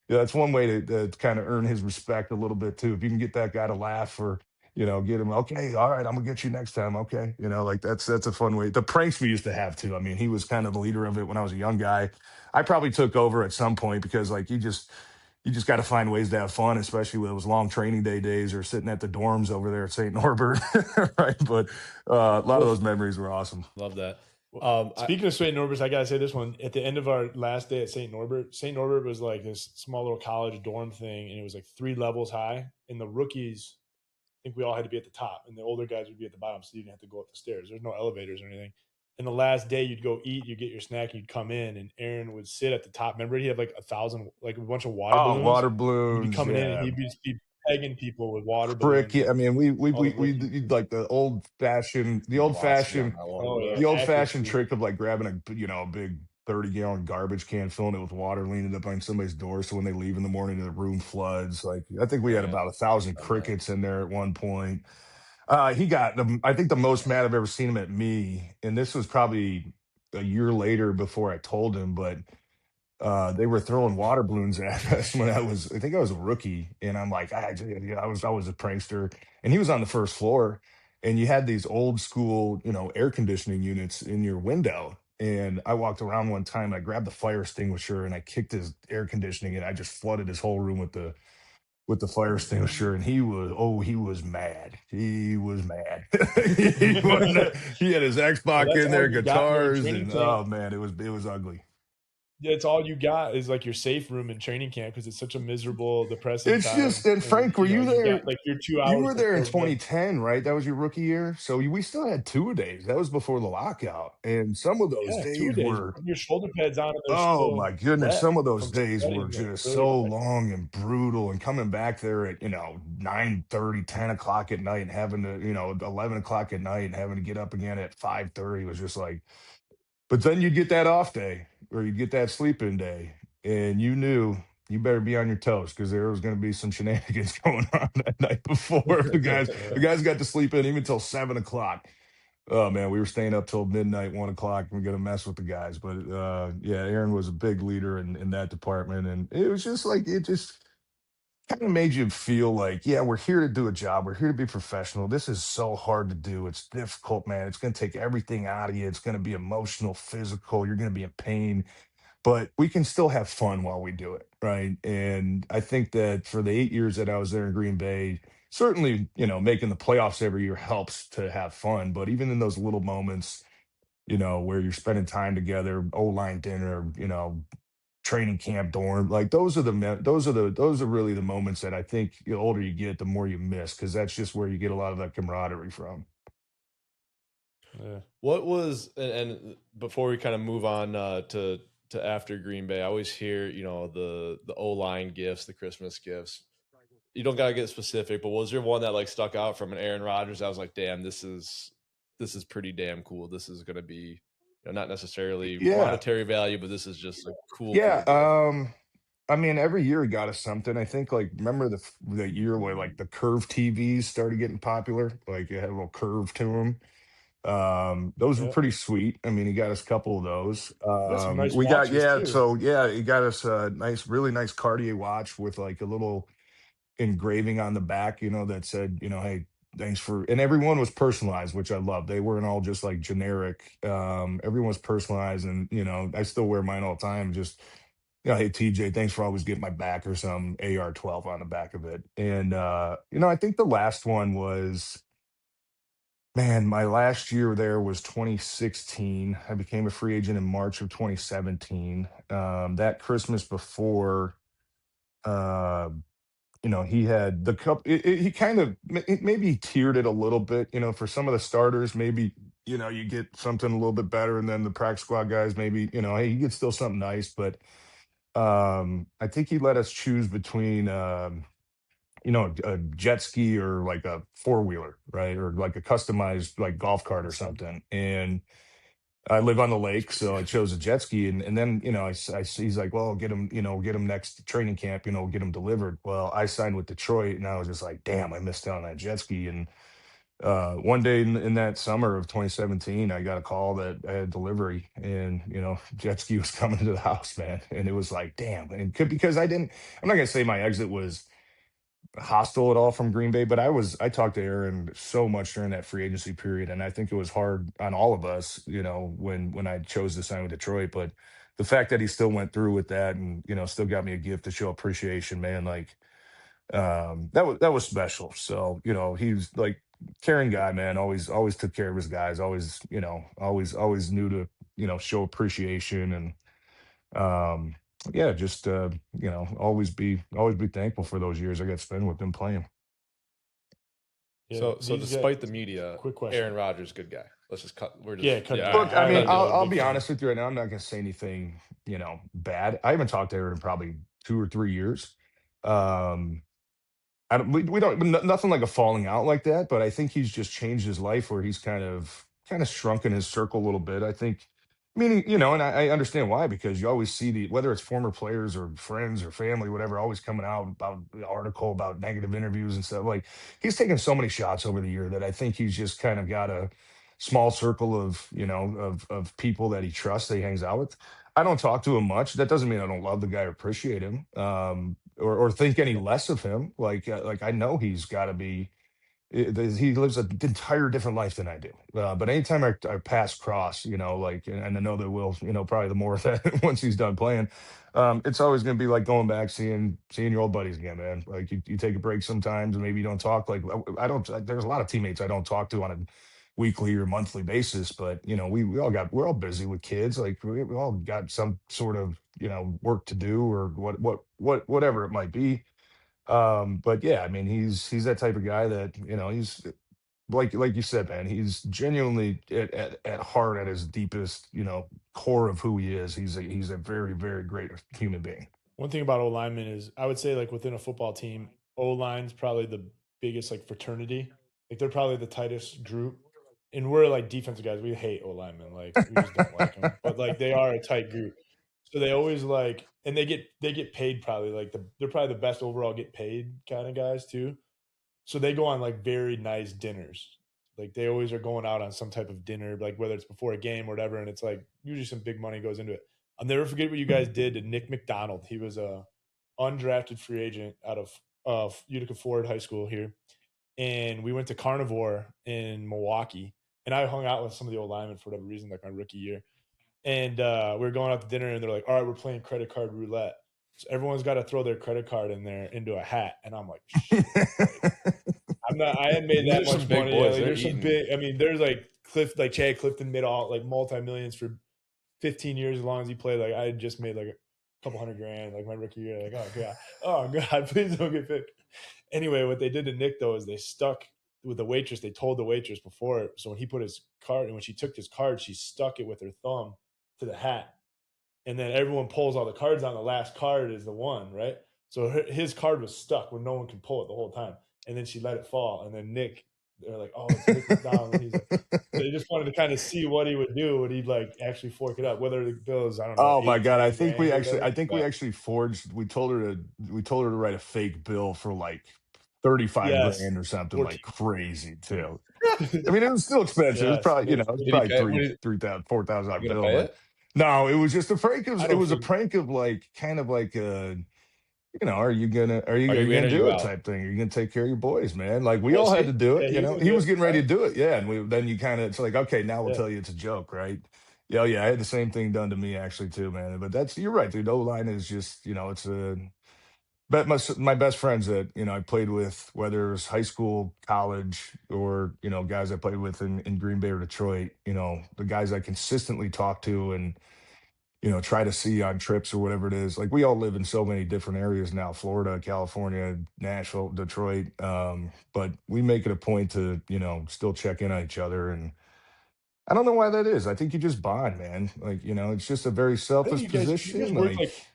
that's one way to kind of earn his respect a little bit too. If you can get that guy to laugh, or get him, okay, all right, I'm gonna get you next time, okay, like that's a fun way. The pranks we used to have too. I mean, he was kind of the leader of it when I was a young guy. I probably took over at some point because like you just got to find ways to have fun, especially when it was long training day days or sitting at the dorms over there at St. Norbert, right? But a lot of those memories were awesome. Love that. Speaking of St. Norbert, I gotta say this one. At the end of our last day at St. Norbert was like this small little college dorm thing, and it was like 3 levels high. And the rookies, I think we all had to be at the top, and the older guys would be at the bottom, so you didn't have to go up the stairs. There's no elevators or anything. And the last day, you'd go eat, you'd get your snack, you'd come in, and Aaron would sit at the top. Remember, he had like a bunch of water balloons. Water He'd balloons, be coming in, and yeah. he'd be pegging people with water Frick, balloons. yeah. I mean, we all the rookies. like the old fashioned trick of like grabbing a big 30-gallon garbage can, filling it with water, leaning it up on somebody's door, so when they leave in the morning, the room floods. Like I think we had about 1,000 crickets in there at one point. He got I think the most mad I've ever seen him at me, and this was probably a year later before I told him, but they were throwing water balloons at us when I think I was a rookie, and I'm like, I was a prankster, and he was on the first floor, and you had these old school, air conditioning units in your window, and I walked around one time, I grabbed the fire extinguisher, and I kicked his air conditioning, and I just flooded his whole room with the fire extinguisher, and he was mad. He was mad. He had his Well, Xbox that's in all there, you got during guitars, training and camp. oh man, it was ugly. Yeah, it's all you got is like your safe room in training camp because it's such a miserable, depressing It's time. just, and Frank, were you You got there? like your 2 You hours were there in before bed. 2010, right? That was your rookie year. So we still had 2 days. That was before the lockout. And some of those Yeah, days 2 days. were, Put your shoulder pads on and they're oh still my goodness, wet some of those from days were sweating like just really so hard. long and brutal. And coming back there at, 9:30, 10 o'clock at night and having to, 11 o'clock at night and having to get up again at 5:30 was just like, but then you'd get that off day or you'd get that sleep in day, and you knew you better be on your toes because there was going to be some shenanigans going on that night before. The guys got to sleep in even till 7 o'clock. Oh man, we were staying up till midnight, 1 o'clock, and we're gonna mess with the guys. But yeah, Aaron was a big leader in that department, and it was just like it just kind of made you feel like, yeah, we're here to do a job. We're here to be professional. This is so hard to do. It's difficult, man. It's going to take everything out of you. It's going to be emotional, physical. You're going to be in pain, but we can still have fun while we do it. Right. And I think that for the 8 years that I was there in Green Bay, certainly, making the playoffs every year helps to have fun. But even in those little moments, where you're spending time together, O-line dinner, training camp dorm, like those are really the moments that I think the older you get the more you miss, because that's just where you get a lot of that camaraderie from. Yeah. What was and before we kind of move on to after Green Bay, I always hear the O line gifts, the Christmas gifts. You don't gotta get specific, but was there one that like stuck out from an Aaron Rodgers? I was like, damn, this is pretty damn cool. This is gonna be not necessarily Yeah, monetary value, but this is just a cool yeah. gift. I mean, every year he got us something. I think, like, remember the year where like the curved TVs started getting popular, like it had a little curve to them. Those were Yeah. pretty sweet. I mean, he got us a couple of those. That's some nice We got, watches yeah, too. so yeah, he got us a really nice Cartier watch with like a little engraving on the back, that said, hey, thanks for, and everyone was personalized, which I love. They weren't all just like generic. Everyone was personalized, and I still wear mine all the time. Just, hey TJ, thanks for always getting my back, or some AR-12 on the back of it. And I think the last one was, man, my last year there was 2016. I became a free agent in March of 2017. That Christmas before, uh, he had the cup. He kind of maybe he tiered it a little bit. For some of the starters, maybe you get something a little bit better, and then the practice squad guys, maybe hey, you get still something nice. But I think he let us choose between a jet ski or like a four-wheeler, right, or like a customized like golf cart or something. And I live on the lake, so I chose a jet ski, and then he's like, well, get him next training camp, get him delivered. Well, I signed with Detroit, and I was just like, damn, I missed out on that jet ski. And one day in that summer of 2017, I got a call that I had delivery, and jet ski was coming to the house, man. And it was like, damn, and because I'm not gonna say my exit was hostile at all from Green Bay, but I talked to Aaron so much during that free agency period, and I think it was hard on all of us, when I chose to sign with Detroit. But the fact that he still went through with that, and still got me a gift to show appreciation, man, like that was special. So he was like caring guy, man. Always took care of his guys. Always always knew to show appreciation, and um, yeah, just always be thankful for those years I got to spend with them playing. Yeah. So These despite guys, the media, quick question. Aaron Rodgers, good guy. Let's just cut. We're just Yeah, cut yeah. deep. Look, I I mean, like Cut. I'll big be fan. honest with you right now. I'm not going to say anything, bad. I haven't talked to Aaron in probably 2 or 3 years. Um, I don't, we don't, nothing like a falling out like that, but I think he's just changed his life, where he's kind of shrunken his circle a little bit. I think, meaning, and I understand why, because you always see whether it's former players or friends or family, whatever, always coming out about the article about negative interviews and stuff. Like, he's taken so many shots over the year that I think he's just kind of got to small circle of, of people that he trusts, that he hangs out with. I don't talk to him much. That doesn't mean I don't love the guy or appreciate him, or think any less of him. Like I know he's got to be he lives an entire different life than I do. But anytime I pass cross, and I know that we'll, probably the more that once he's done playing, it's always going to be like going back, seeing your old buddies again, man. Like you take a break sometimes and maybe you don't talk. Like I don't, there's a lot of teammates I don't talk to on a weekly or monthly basis, but we're all busy with kids. Like we all got some sort of, work to do, or whatever it might be. But yeah, I mean, he's that type of guy that, he's like you said, man, he's genuinely at heart, at his deepest, core of who he is. He's a very, very great human being. One thing about O linemen is, I would say, like, within a football team, O line's probably the biggest, like, fraternity. Like, they're probably the tightest group. And we're like defensive guys. We hate O linemen. Like, we just don't like them. But like, they are a tight group. So they always like, and they get paid probably like they're probably the best overall get paid kind of guys too. So they go on like very nice dinners. Like they always are going out on some type of dinner, like whether it's before a game or whatever. And it's like usually some big money goes into it. I'll never forget what you guys did to Nick McDonald. He was a undrafted free agent out of Utica Ford High School here. And we went to Carnivore in Milwaukee. And I hung out with some of the old linemen for whatever reason, like my rookie year. And we were going out to dinner, and they're like, all right, we're playing credit card roulette. So everyone's got to throw their credit card in there into a hat. And I'm like, shit, I hadn't made that much money. Boys, like, there's some big, I mean, there's like Chad Clifton made all like multi-millions for 15 years as long as he played. Like I had just made like a couple $100,000 like my rookie year. Like, oh God, please don't get picked. Anyway, what they did to Nick though is they stuck with the waitress. They told the waitress before, so when he put his card, and when she took his card, she stuck it with her thumb to the hat. And then everyone pulls all the cards on. The last card is the one, right? So his card was stuck where no one could pull it the whole time. And then she let it fall. And then they're like, oh, it's Nick McDonald. And he's like, they just wanted to kind of see what he would do when he'd like actually fork it up. Whether the bill is, I don't know. Oh my God. I think we told her to write a fake bill for like 35 grand or something 14. like crazy too. I mean, it was still expensive. It was probably, it was probably $3,000, $4,000 bill. But no, it was just a prank. It was a prank of like, kind of like are you gonna do it type thing? Are you gonna take care of your boys, man? Like we all had to do it. He was getting ready to do it. Yeah. And then you kind of, it's like, okay, now we'll tell you it's a joke, right? Yeah. I had the same thing done to me actually too, man. But you're right, dude. O-line is just, it's but my best friends that, I played with, whether it was high school, college, or, guys I played with in Green Bay or Detroit, the guys I consistently talk to and, try to see on trips or whatever it is. Like we all live in so many different areas now, Florida, California, Nashville, Detroit. But we make it a point to, still check in on each other. And I don't know why that is. I think you just bond, man. Like, it's just a very selfish position.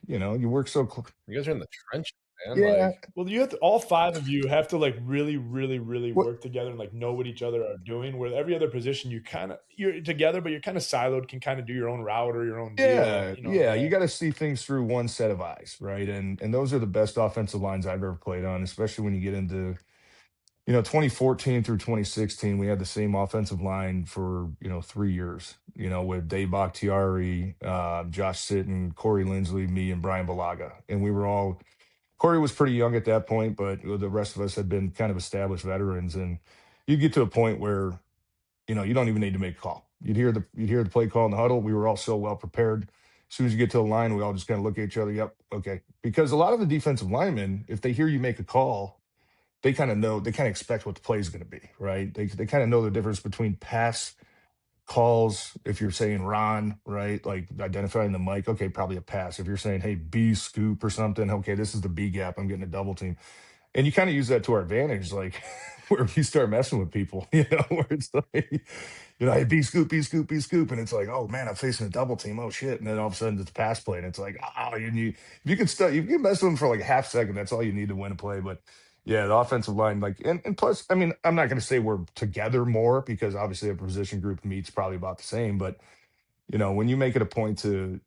You work so close. You guys are in the trenches, man. Yeah. Well, you have to, all five of you have to like really, really, really work together and like know what each other are doing. Where every other position, you're together, but you're kind of siloed, can kind of do your own route or your own deal. You got to see things through one set of eyes, right? And those are the best offensive lines I've ever played on, especially when you get into 2014 through 2016, we had the same offensive line for, 3 years, with Dave Bakhtiari, Josh Sitton, Corey Lindsley, me, and Brian Balaga. And Corey was pretty young at that point, but the rest of us had been kind of established veterans. And you get to a point where, you don't even need to make a call. You'd hear the play call in the huddle. We were all so well prepared. As soon as you get to the line, we all just kind of look at each other. Yep. Okay. Because a lot of the defensive linemen, if they hear you make a call, they kind of know, they kind of expect what the play is going to be, right? They kind of know the difference between pass calls. If you're saying Ron, right? Like identifying the mic, okay, probably a pass. If you're saying, hey, B scoop or something, okay, this is the B gap. I'm getting a double team. And you kind of use that to our advantage, like where you start messing with people, where it's like, hey, B scoop, B scoop, B scoop. And it's like, oh man, I'm facing a double team. Oh shit. And then all of a sudden it's a pass play. And it's like, if you can mess with them for like a half second, that's all you need to win a play. But yeah, the offensive line, like, and plus, I mean, I'm not going to say we're together more because obviously a position group meets probably about the same. But, when you make it a point to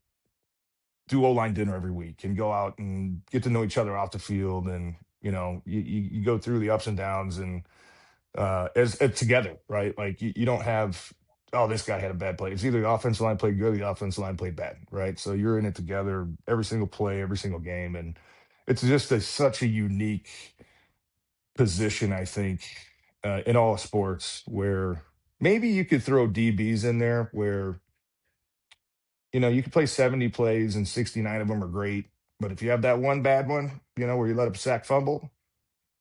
do O-line dinner every week and go out and get to know each other off the field, and, you go through the ups and downs and as together, right? Like you don't have oh, this guy had a bad play. It's either the offensive line played good or the offensive line played bad, right? So you're in it together every single play, every single game. And it's just such a unique position, I think, in all sports where maybe you could throw DBs in there where, you could play 70 plays and 69 of them are great. But if you have that one bad one, where you let up a sack fumble,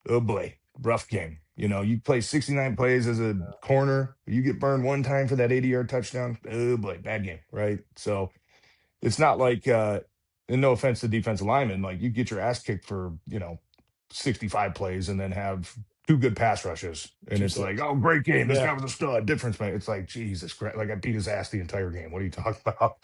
oh boy, rough game. You play 69 plays as a corner, you get burned one time for that 80-yard touchdown. Oh boy, bad game, right? So it's not like, and no offense to defensive linemen, like you get your ass kicked for, 65 plays and then have two good pass rushes. And it's like, oh, great game. This guy was a stud. Difference, man. It's like, Jesus Christ. Like I beat his ass the entire game. What are you talking about?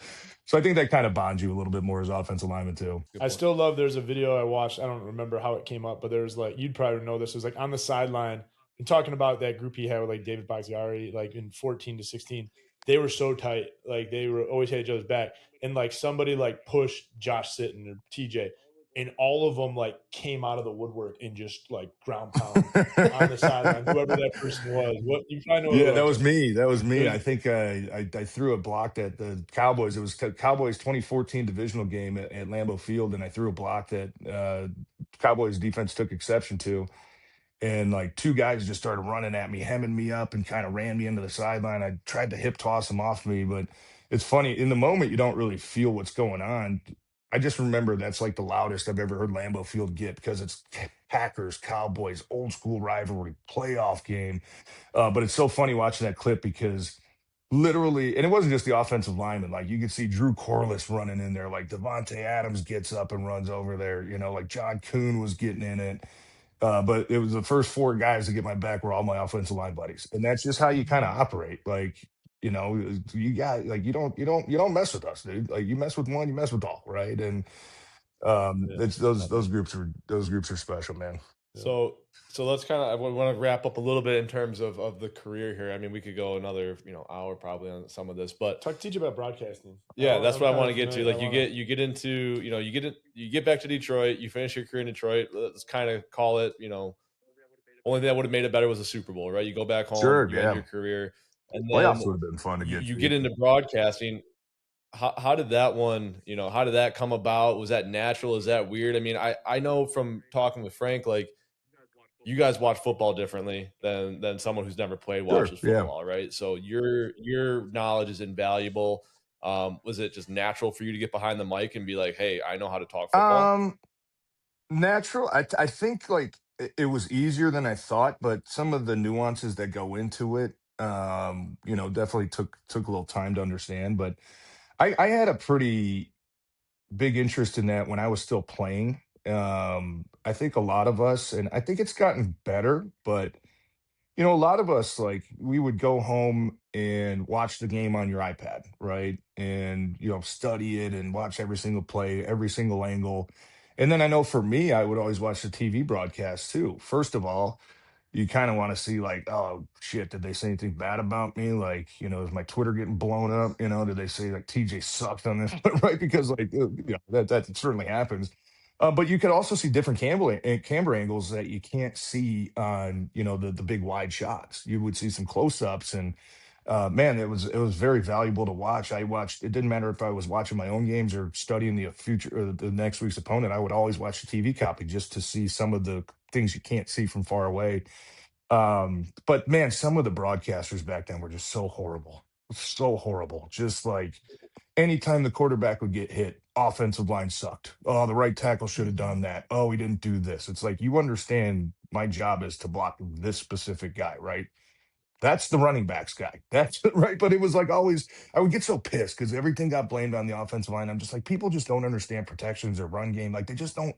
So I think that kind of bonds you a little bit more as offensive lineman too. I still love, there's a video I watched. I don't remember how it came up, but there was like, you'd probably know this. It was like on the sideline and talking about that group he had with like David Bakhtiari, like in 14 to 16. They were so tight. Like they were always had each other's back. And like somebody like pushed Josh Sitton or TJ, and all of them like came out of the woodwork and just like ground pound on the sideline, whoever that person was. What you probably know? Yeah, that was me. That was me. I think I threw a block at the Cowboys. It was Cowboys 2014 divisional game at Lambeau Field, and I threw a block that Cowboys defense took exception to. And like two guys just started running at me, hemming me up, and kind of ran me into the sideline. I tried to hip toss them off me, but it's funny. In the moment, you don't really feel what's going on. I just remember that's like the loudest I've ever heard Lambeau Field get because it's Packers, Cowboys, old school rivalry, playoff game. But it's so funny watching that clip because literally, and it wasn't just the offensive lineman. Like you could see Drew Corliss running in there, like Devontae Adams gets up and runs over there. Like John Kuhn was getting in it. But it was the first four guys to get my back were all my offensive line buddies, and that's just how you kind of operate. Like, you got like you don't mess with us, dude. Like you mess with one, you mess with all, right? And it's those groups are special, man. So let's kind of, I want to wrap up a little bit in terms of the career here. I mean, we could go another, hour probably on some of this, but teach about broadcasting. Yeah, that's what I want to get to. Like you get into, you get back to Detroit, you finish your career in Detroit. Let's kind of call it, only thing that would have made it better was a Super Bowl, right? You go back home, Sure, you end your career, and then playoffs would have been fun to get. You get into broadcasting. How did that one, how did that come about? Was that natural? Is that weird? I mean, I know from talking with Frank, like you guys watch football differently than someone who's never played watches football, right? So your knowledge is invaluable. Was it just natural for you to get behind the mic and be like, hey, I know how to talk football? Natural. I think like it was easier than I thought, but some of the nuances that go into it, definitely took a little time to understand. But I had a pretty big interest in that when I was still playing. I think a lot of us, and I think it's gotten better, but a lot of us, like, we would go home and watch the game on your iPad, right? And, study it and watch every single play, every single angle. And then I know for me, I would always watch the TV broadcast too. First of all, you kind of want to see like, oh shit, did they say anything bad about me? Like, is my Twitter getting blown up? Did they say like TJ sucked on this? Right? Because like, that certainly happens. But you could also see different camera angles that you can't see on, the big wide shots. You would see some close-ups, and man, it was very valuable to watch. I watched. It didn't matter if I was watching my own games or studying the future or the next week's opponent. I would always watch the TV copy just to see some of the things you can't see from far away. But man, some of the broadcasters back then were just so horrible. Just like anytime the quarterback would get hit, offensive line sucked. Oh, the right tackle should have done that. Oh, he didn't do this. It's like, you understand my job is to block this specific guy, right? That's the running backs guy. That's right. But it was like always, I would get so pissed because everything got blamed on the offensive line. I'm just like, people just don't understand protections or run game. Like they just don't.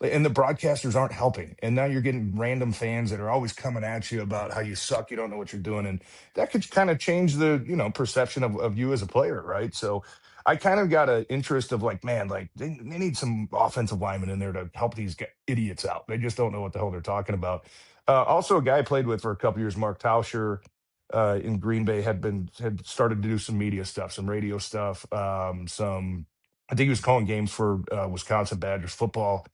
And the broadcasters aren't helping. And now you're getting random fans that are always coming at you about how you suck. You don't know what you're doing. And that could kind of change the, perception of you as a player. Right. So I kind of got an interest of like, man, like they need some offensive linemen in there to help these idiots out. They just don't know what the hell they're talking about. Also, a guy I played with for a couple years, Mark Tauscher, in Green Bay, had started to do some media stuff, some radio stuff, I think he was calling games for Wisconsin Badgers football.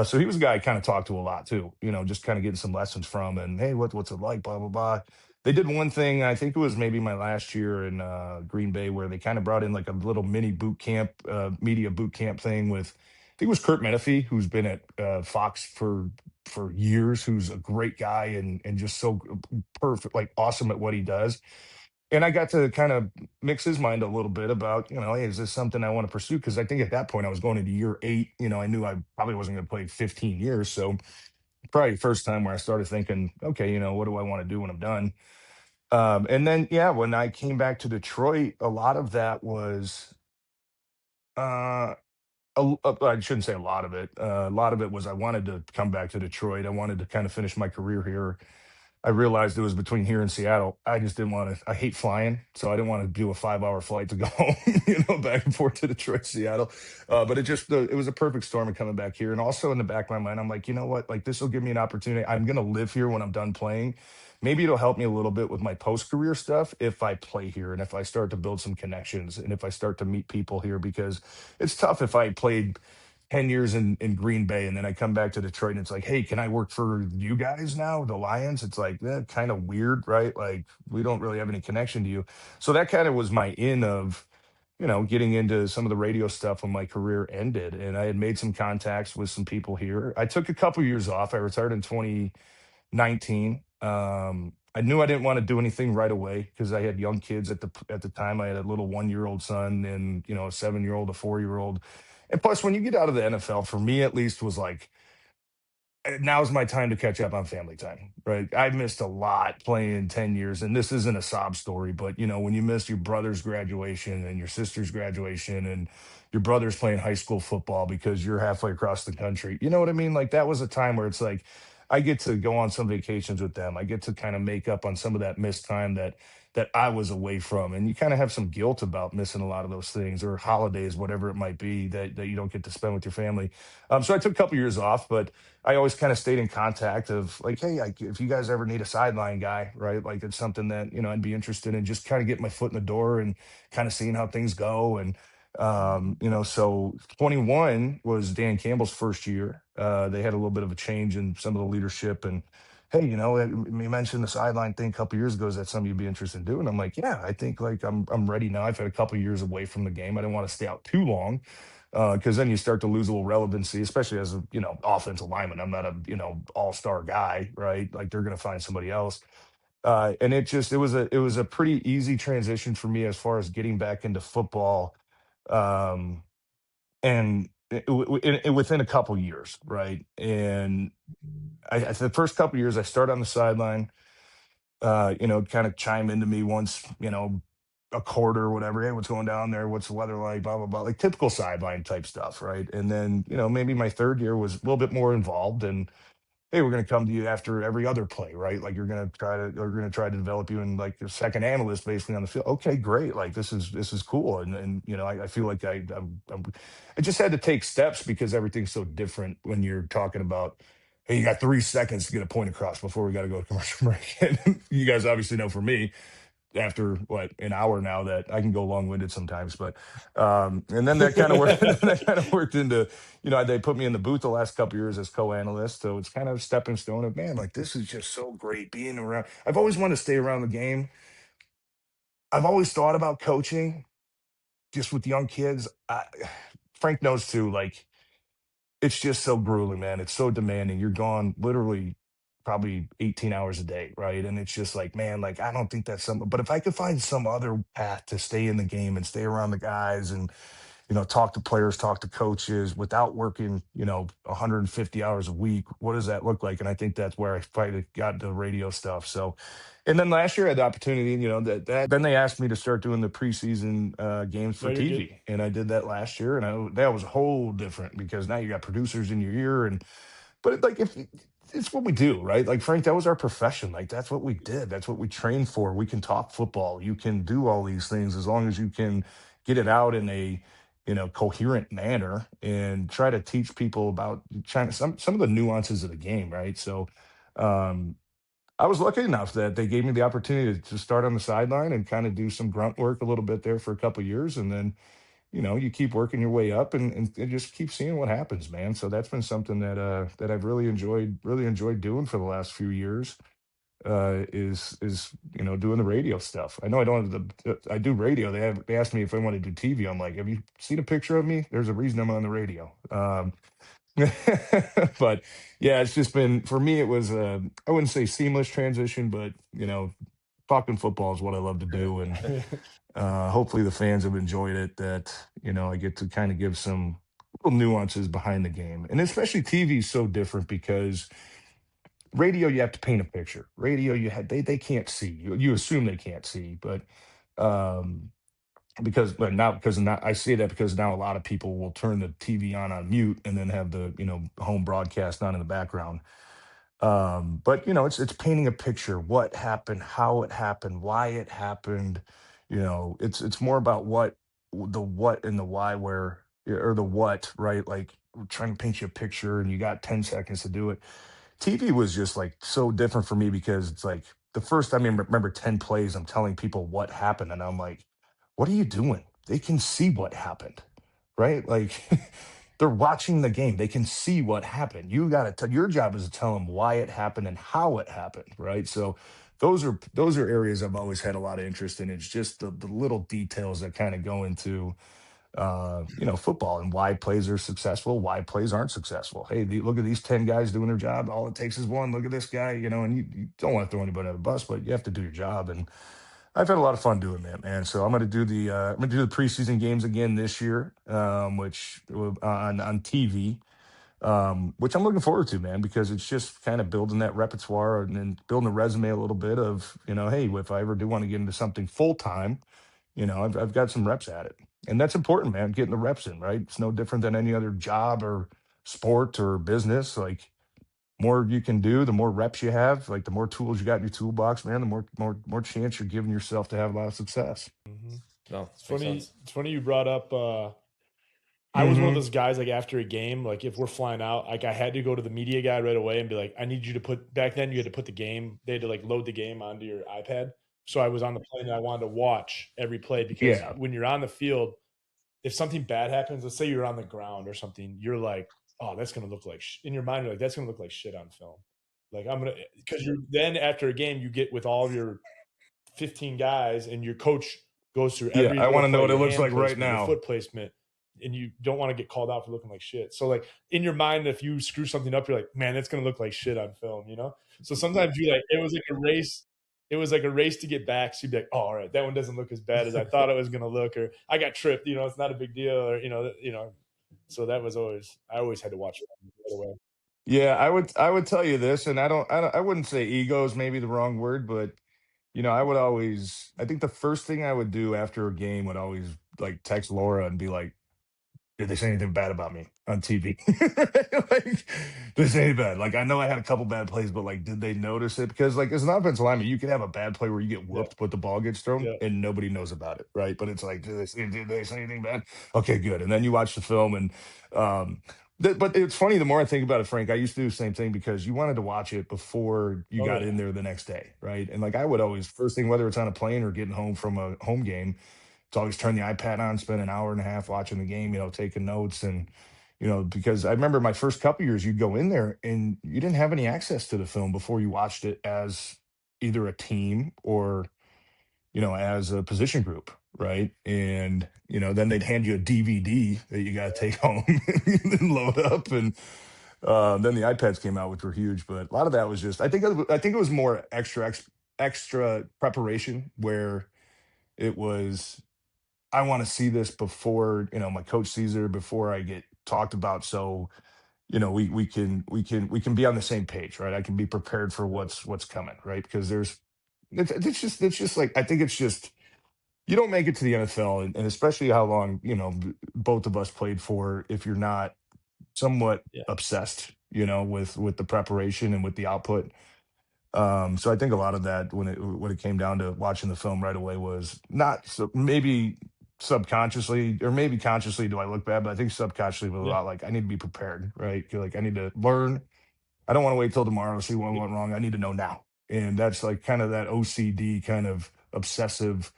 So he was a guy I kind of talked to a lot too, just kind of getting some lessons from, and hey, what's it like, blah blah blah. They did one thing, I think it was maybe my last year in Green Bay, where they kind of brought in like a little mini boot camp, media boot camp thing with, I think it was Kurt Menefee, who's been at Fox for years, who's a great guy and just so perfect, like awesome at what he does. And I got to kind of mix his mind a little bit about, hey, is this something I want to pursue? Because I think at that point I was going into year 8. I knew I probably wasn't going to play 15 years. So probably the first time where I started thinking, okay, what do I want to do when I'm done? And then, yeah, when I came back to Detroit, a lot of that was, uh, I shouldn't say a lot of it. A lot of it was I wanted to come back to Detroit. I wanted to kind of finish my career here. I realized it was between here and Seattle. I just didn't want to. I hate flying, so I didn't want to do a 5-hour flight to go home, back and forth to Detroit, Seattle. But it was a perfect storm of coming back here. And also in the back of my mind, I'm like, you know what? Like this will give me an opportunity. I'm gonna live here when I'm done playing. Maybe it'll help me a little bit with my post career stuff if I play here and if I start to build some connections and if I start to meet people here because it's tough if I played 10 years in Green Bay and then I come back to Detroit and it's like, hey, can I work for you guys now, the Lions? It's like, kind of weird, right? Like, we don't really have any connection to you. So that kind of was my in of, getting into some of the radio stuff when my career ended. And I had made some contacts with some people here. I took a couple years off. I retired in 2019. I knew I didn't want to do anything right away because I had young kids at the time. I had a little 1-year-old son and a 7-year-old, a 4-year-old. And plus, when you get out of the NFL, for me at least, was like, now's my time to catch up on family time, right? I missed a lot playing 10 years, and this isn't a sob story, but when you miss your brother's graduation and your sister's graduation and your brother's playing high school football because you're halfway across the country, you know what I mean? Like that was a time where it's like, I get to go on some vacations with them. I get to kind of make up on some of that missed time that I was away from. And you kind of have some guilt about missing a lot of those things or holidays, whatever it might be that you don't get to spend with your family. So I took a couple years off, but I always kind of stayed in contact of like, hey, if you guys ever need a sideline guy, right? Like it's something that, I'd be interested in just kind of getting my foot in the door and kind of seeing how things go. And, so 21 was Dan Campbell's first year. They had a little bit of a change in some of the leadership and, hey, you mentioned the sideline thing a couple years ago. Is that something you'd be interested in doing? I'm like, yeah, I think like I'm ready now. I've had a couple years away from the game. I didn't want to stay out too long because then you start to lose a little relevancy, especially as a offensive lineman. I'm not a all-star guy, right? Like they're going to find somebody else. And it was a pretty easy transition for me as far as getting back into football, um, and within a couple years, right? And the first couple years, I started on the sideline. Kind of chime into me once, a quarter or whatever. Hey, what's going down there? What's the weather like? Blah, blah, blah. Like typical sideline type stuff. Right. And then, maybe my third year was a little bit more involved and hey, we're going to come to you after every other play, right? Like we're going to try to develop you in like a second analyst basically on the field. Okay, great. Like this is cool. And I feel like I just had to take steps because everything's so different when you're talking about, hey, you got 3 seconds to get a point across before we got to go to commercial break. And you guys obviously know for me, after an hour now that I can go long winded sometimes, but and then that kind of worked. That kind of worked into they put me in the booth the last couple years as co-analyst, so it's kind of a stepping stone of man, like this is just so great being around. I've always wanted to stay around the game. I've always thought about coaching, just with young kids. Frank knows too. Like it's just so grueling, man. It's so demanding. You're gone literally probably 18 hours a day, right? And it's just like, man, like I don't think that's something. But if I could find some other path to stay in the game and stay around the guys and talk to players, talk to coaches without working, 150 hours a week, what does that look like? And I think that's where I finally got the radio stuff. So, and then last year I had the opportunity, that then they asked me to start doing the preseason games for No, you're good. TV, and I did that last year, and that was a whole different because now you got producers in your ear, but like if it's what we do, right? Like Frank, that was our profession. Like that's what we did. That's what we trained for. We can talk football. You can do all these things as long as you can get it out in a coherent manner and try to teach people about some of the nuances of the game, right? So um I was lucky enough that they gave me the opportunity to start on the sideline and kind of do some grunt work a little bit there for a couple of years. And then, you keep working your way up and just keep seeing what happens, man. So that's been something that I've really enjoyed doing for the last few years. is doing the radio stuff. I know I don't have I do radio. They asked me if I want to do TV. I'm like, have you seen a picture of me? There's a reason I'm on the radio. But yeah, it's just been for me. It was I wouldn't say seamless transition, but talking football is what I love to do, and hopefully the fans have enjoyed it. That I get to kind of give some little nuances behind the game, and especially TV is so different because radio you have to paint a picture. Radio they can't see. You assume they can't see, but um, because now I say that because now a lot of people will turn the TV on mute and then have the home broadcast on in the background. But it's painting a picture, what happened, how it happened, why it happened. It's more about what and the why, where or the what, right? Like we're trying to paint you a picture and you got 10 seconds to do it. TV was just like so different for me because it's like the first I remember 10 plays, I'm telling people what happened, and I'm like, what are you doing? They can see what happened, right? Like they're watching the game. They can see what happened. You got to tell your job is to tell them why it happened and how it happened, right? So those are areas I've always had a lot of interest in. It's just the little details that kind of go into football and why plays are successful, why plays aren't successful. Hey, look at these 10 guys doing their job. All it takes is one. Look at this guy, and you don't want to throw anybody under the bus, but you have to do your job. And I've had a lot of fun doing that, man. So I'm gonna do the preseason games again this year, which on TV, which I'm looking forward to, man, because it's just kind of building that repertoire and then building a resume a little bit of, hey, if I ever do want to get into something full time, I've got some reps at it. And that's important, man, getting the reps in, right? It's no different than any other job or sport or business. Like more you can do, the more reps you have, like the more tools you got in your toolbox, man, the more chance you're giving yourself to have a lot of success. Mm-hmm. No, it's funny. Sense. It's funny you brought up. I was one of those guys, like after a game, like if we're flying out, like I had to go to the media guy right away and be like, I need you to back then you had to put the game, they had to like load the game onto your iPad. So I was on the plane and I wanted to watch every play because when you're on the field, if something bad happens, let's say you're on the ground or something, you're like, oh, that's going to look like, in your mind, you're like, that's going to look like shit on film. Like because then after a game, you get with all of your 15 guys and your coach goes through every I want to know what it your looks like right your now. foot placement, and you don't want to get called out for looking like shit. So like in your mind, if you screw something up, you're like, man, that's going to look like shit on film, So sometimes you like, it was like a race. It was like a race to get back. So you'd be like, oh, all right, that one doesn't look as bad as I thought it was going to look, or I got tripped, it's not a big deal, or, so that was I always had to watch it right away. Yeah, I would tell you this, and I wouldn't say ego is maybe the wrong word, but I think the first thing I would do after a game would always like text Laura and be like, did they say anything bad about me on TV? Like, did they say anything bad? Like, I know I had a couple bad plays, but like, did they notice it? Because like, as an offensive lineman, you can have a bad play where you get whooped, but the ball gets thrown and nobody knows about it, right? But it's like, did they say anything bad? Okay, good. And then you watch the film and, but it's funny, the more I think about it, Frank, I used to do the same thing because you wanted to watch it before you got in there the next day, right? And like, I would always, first thing, whether it's on a plane or getting home from a home game, to always turn the iPad on, spend an hour and a half watching the game, taking notes. And, because I remember my first couple years, you'd go in there and you didn't have any access to the film before you watched it as either a team or, as a position group. Right. And, then they'd hand you a DVD that you got to take home and load up. And then the iPads came out, which were huge. But a lot of that was just, I think it was more extra preparation where it was, I want to see this before, my coach sees it, before I get talked about. So, we can be on the same page, right? I can be prepared for what's coming, right? Because it's just like, I think it's just, you don't make it to the NFL and especially how long, both of us played for, if you're not somewhat obsessed, with the preparation and with the output. So I think a lot of that when it came down to watching the film right away was not so maybe subconsciously or maybe consciously do I look bad, but I think subconsciously was a lot like I need to be prepared, right? Like I need to learn. I don't want to wait till tomorrow to see what went wrong. I need to know now. And that's like kind of that OCD kind of obsessive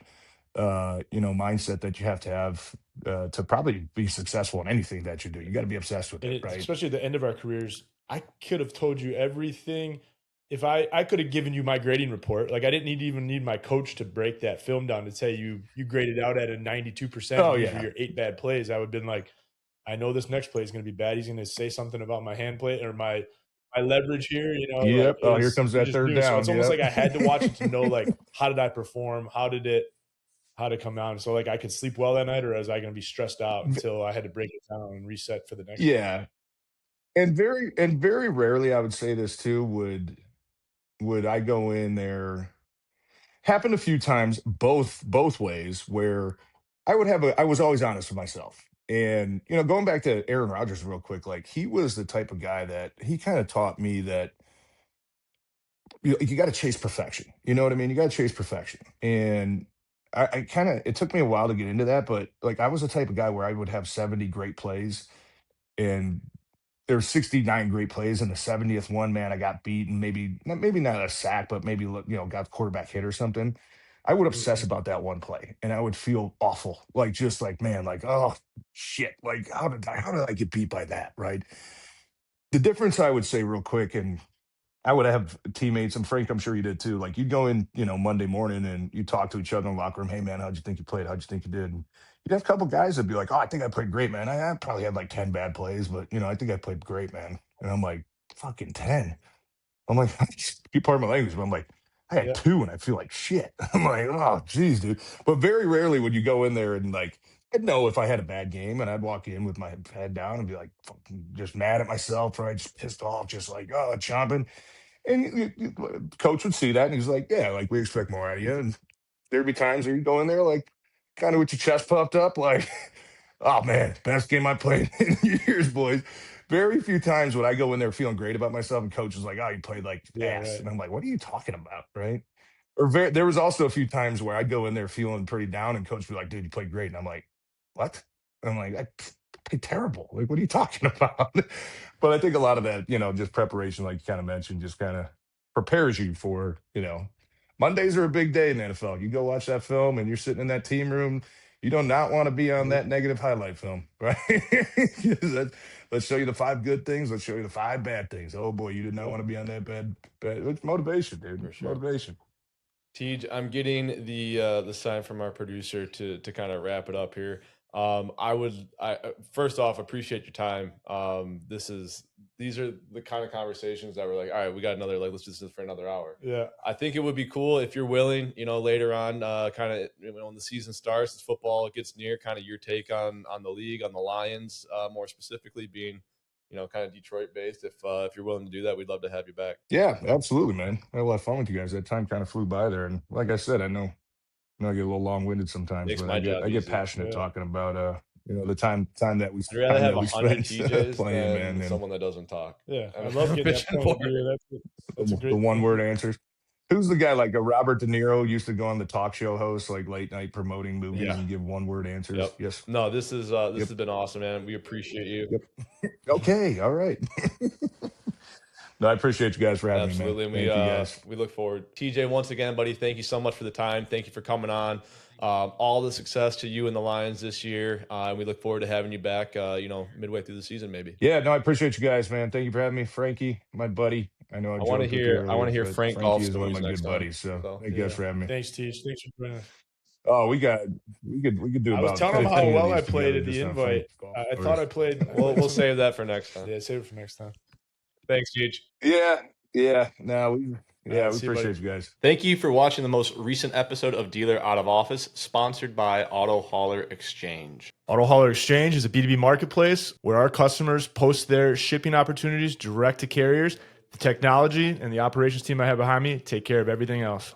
mindset that you have to probably be successful in anything that you do. You got to be obsessed with it, right? Especially at the end of our careers. I could have told you everything if I could have given you my grading report, like I didn't even need my coach to break that film down to say you graded out at a 92%. Oh, and these yeah. are your 8 bad plays. I would have been like, I know this next play is going to be bad. He's going to say something about my hand play or my leverage here. You know, like Yep. Oh, here comes we that just third knew. So down. it's almost Yep. like I had to watch it to know, like, how did I perform? How did it come out? So like I could sleep well that night, or was I going to be stressed out until I had to break it down and reset for the next? Yeah. And very rarely, I would say this too, would I go in there, happened a few times both ways, where I was always honest with myself. And going back to Aaron Rodgers real quick, like he was the type of guy that he kind of taught me that you got to chase perfection. You know what I mean? You got to chase perfection. And I kind of, it took me a while to get into that, but like I was the type of guy where I would have 70 great plays, and there's 69 great plays, and the 70th one, man, I got beaten. Maybe not a sack, but maybe got quarterback hit or something. I would obsess about that one play, and I would feel awful, like just like, man, like, oh shit, like how did I get beat by that, right? The difference, I would say real quick, and I would have teammates, and Frank, I'm sure you did too. Like you'd go in, Monday morning, and you talk to each other in the locker room. Hey man, how'd you think you played? How'd you think you did? And you'd have a couple guys that'd be like, oh, I think I played great, man. I probably had like 10 bad plays, but I think I played great, man. And I'm like, fucking 10. I'm like, keep part of my language, but I'm like, I had Yeah. 2 and I feel like shit. I'm like, oh geez, dude. But very rarely would you go in there and like, I'd know if I had a bad game, and I'd walk in with my head down and be like, fucking just mad at myself, right? Just pissed off, just like, oh, chomping. And coach would see that, and he's like, "Yeah, like we expect more out of you." And there'd be times where you go in there like, kind of with your chest puffed up, like, "Oh man, best game I played in years, boys." Very few times would I go in there feeling great about myself, and coach was like, "Oh, you played like Yeah, ass," right. and I'm like, "What are you talking about?" Right? Or there was also a few times where I'd go in there feeling pretty down, and coach would be like, "Dude, you played great," and I'm like, "What?" And I'm like, "I played terrible. Like, what are you talking about?" But I think a lot of that, just preparation, like you kind of mentioned, just kind of prepares you for, Mondays are a big day in the NFL. You go watch that film, and you're sitting in that team room. You do not want to be on that negative highlight film, right? Let's show you the 5 good things. Let's show you the 5 bad things. Oh boy, you did not want to be on that bad. It's motivation, dude. For sure. Motivation. Tej, I'm getting the sign from our producer to kind of wrap it up here. I first off appreciate your time. These are the kind of conversations that we're like, all right, we got another, like, let's do this for another hour. Yeah. I think it would be cool if you're willing, later on, kind of when the season starts, as football gets near, kind of your take on the league, on the Lions, more specifically being, kind of Detroit based. If you're willing to do that, we'd love to have you back. Yeah, absolutely, man. I had a lot of fun with you guys. That time kind of flew by there, and like I said, I know I get a little long-winded sometimes, Makes but my I get job I get easy. passionate Yeah. talking about the time that we I'd rather have 100 spent TJs playing, than man, and someone that doesn't talk. Yeah, I I'm love a getting that bitching point of for it. view. That's a great the point. one-word answers. Who's the guy, like a Robert De Niro used to go on the talk show host, like late night promoting movies Yeah. and give one-word answers? Yep. Yes. No, this has been awesome, man. We appreciate you. Yep. Okay. All right. No, I appreciate you guys for having Absolutely. me, man. Thank you guys. We look forward. TJ, once again, buddy, thank you so much for the time. Thank you for coming on. All the success to you and the Lions this year. And we look forward to having you back, midway through the season, maybe. Yeah, no, I appreciate you guys, man. Thank you for having me. Frankie, my buddy. I know I want to joked with you earlier, hear but Frank Frankie golf is one of stories my next good time. buddies. So So, thank you guys for having me. Thanks, Teach. Thanks for joining us. Oh, we could do I was about telling him 15 how of well I these played together at the just on Frank invite. golf I stories. thought I played. we'll save that for next time. Yeah, save it for next time. Thanks, TJ. Yeah. No, we See you, appreciate buddy. you guys. Thank you for watching the most recent episode of Dealer Out of Office, sponsored by Auto Hauler Exchange. Auto Hauler Exchange is a B2B marketplace where our customers post their shipping opportunities direct to carriers. The technology and the operations team I have behind me take care of everything else.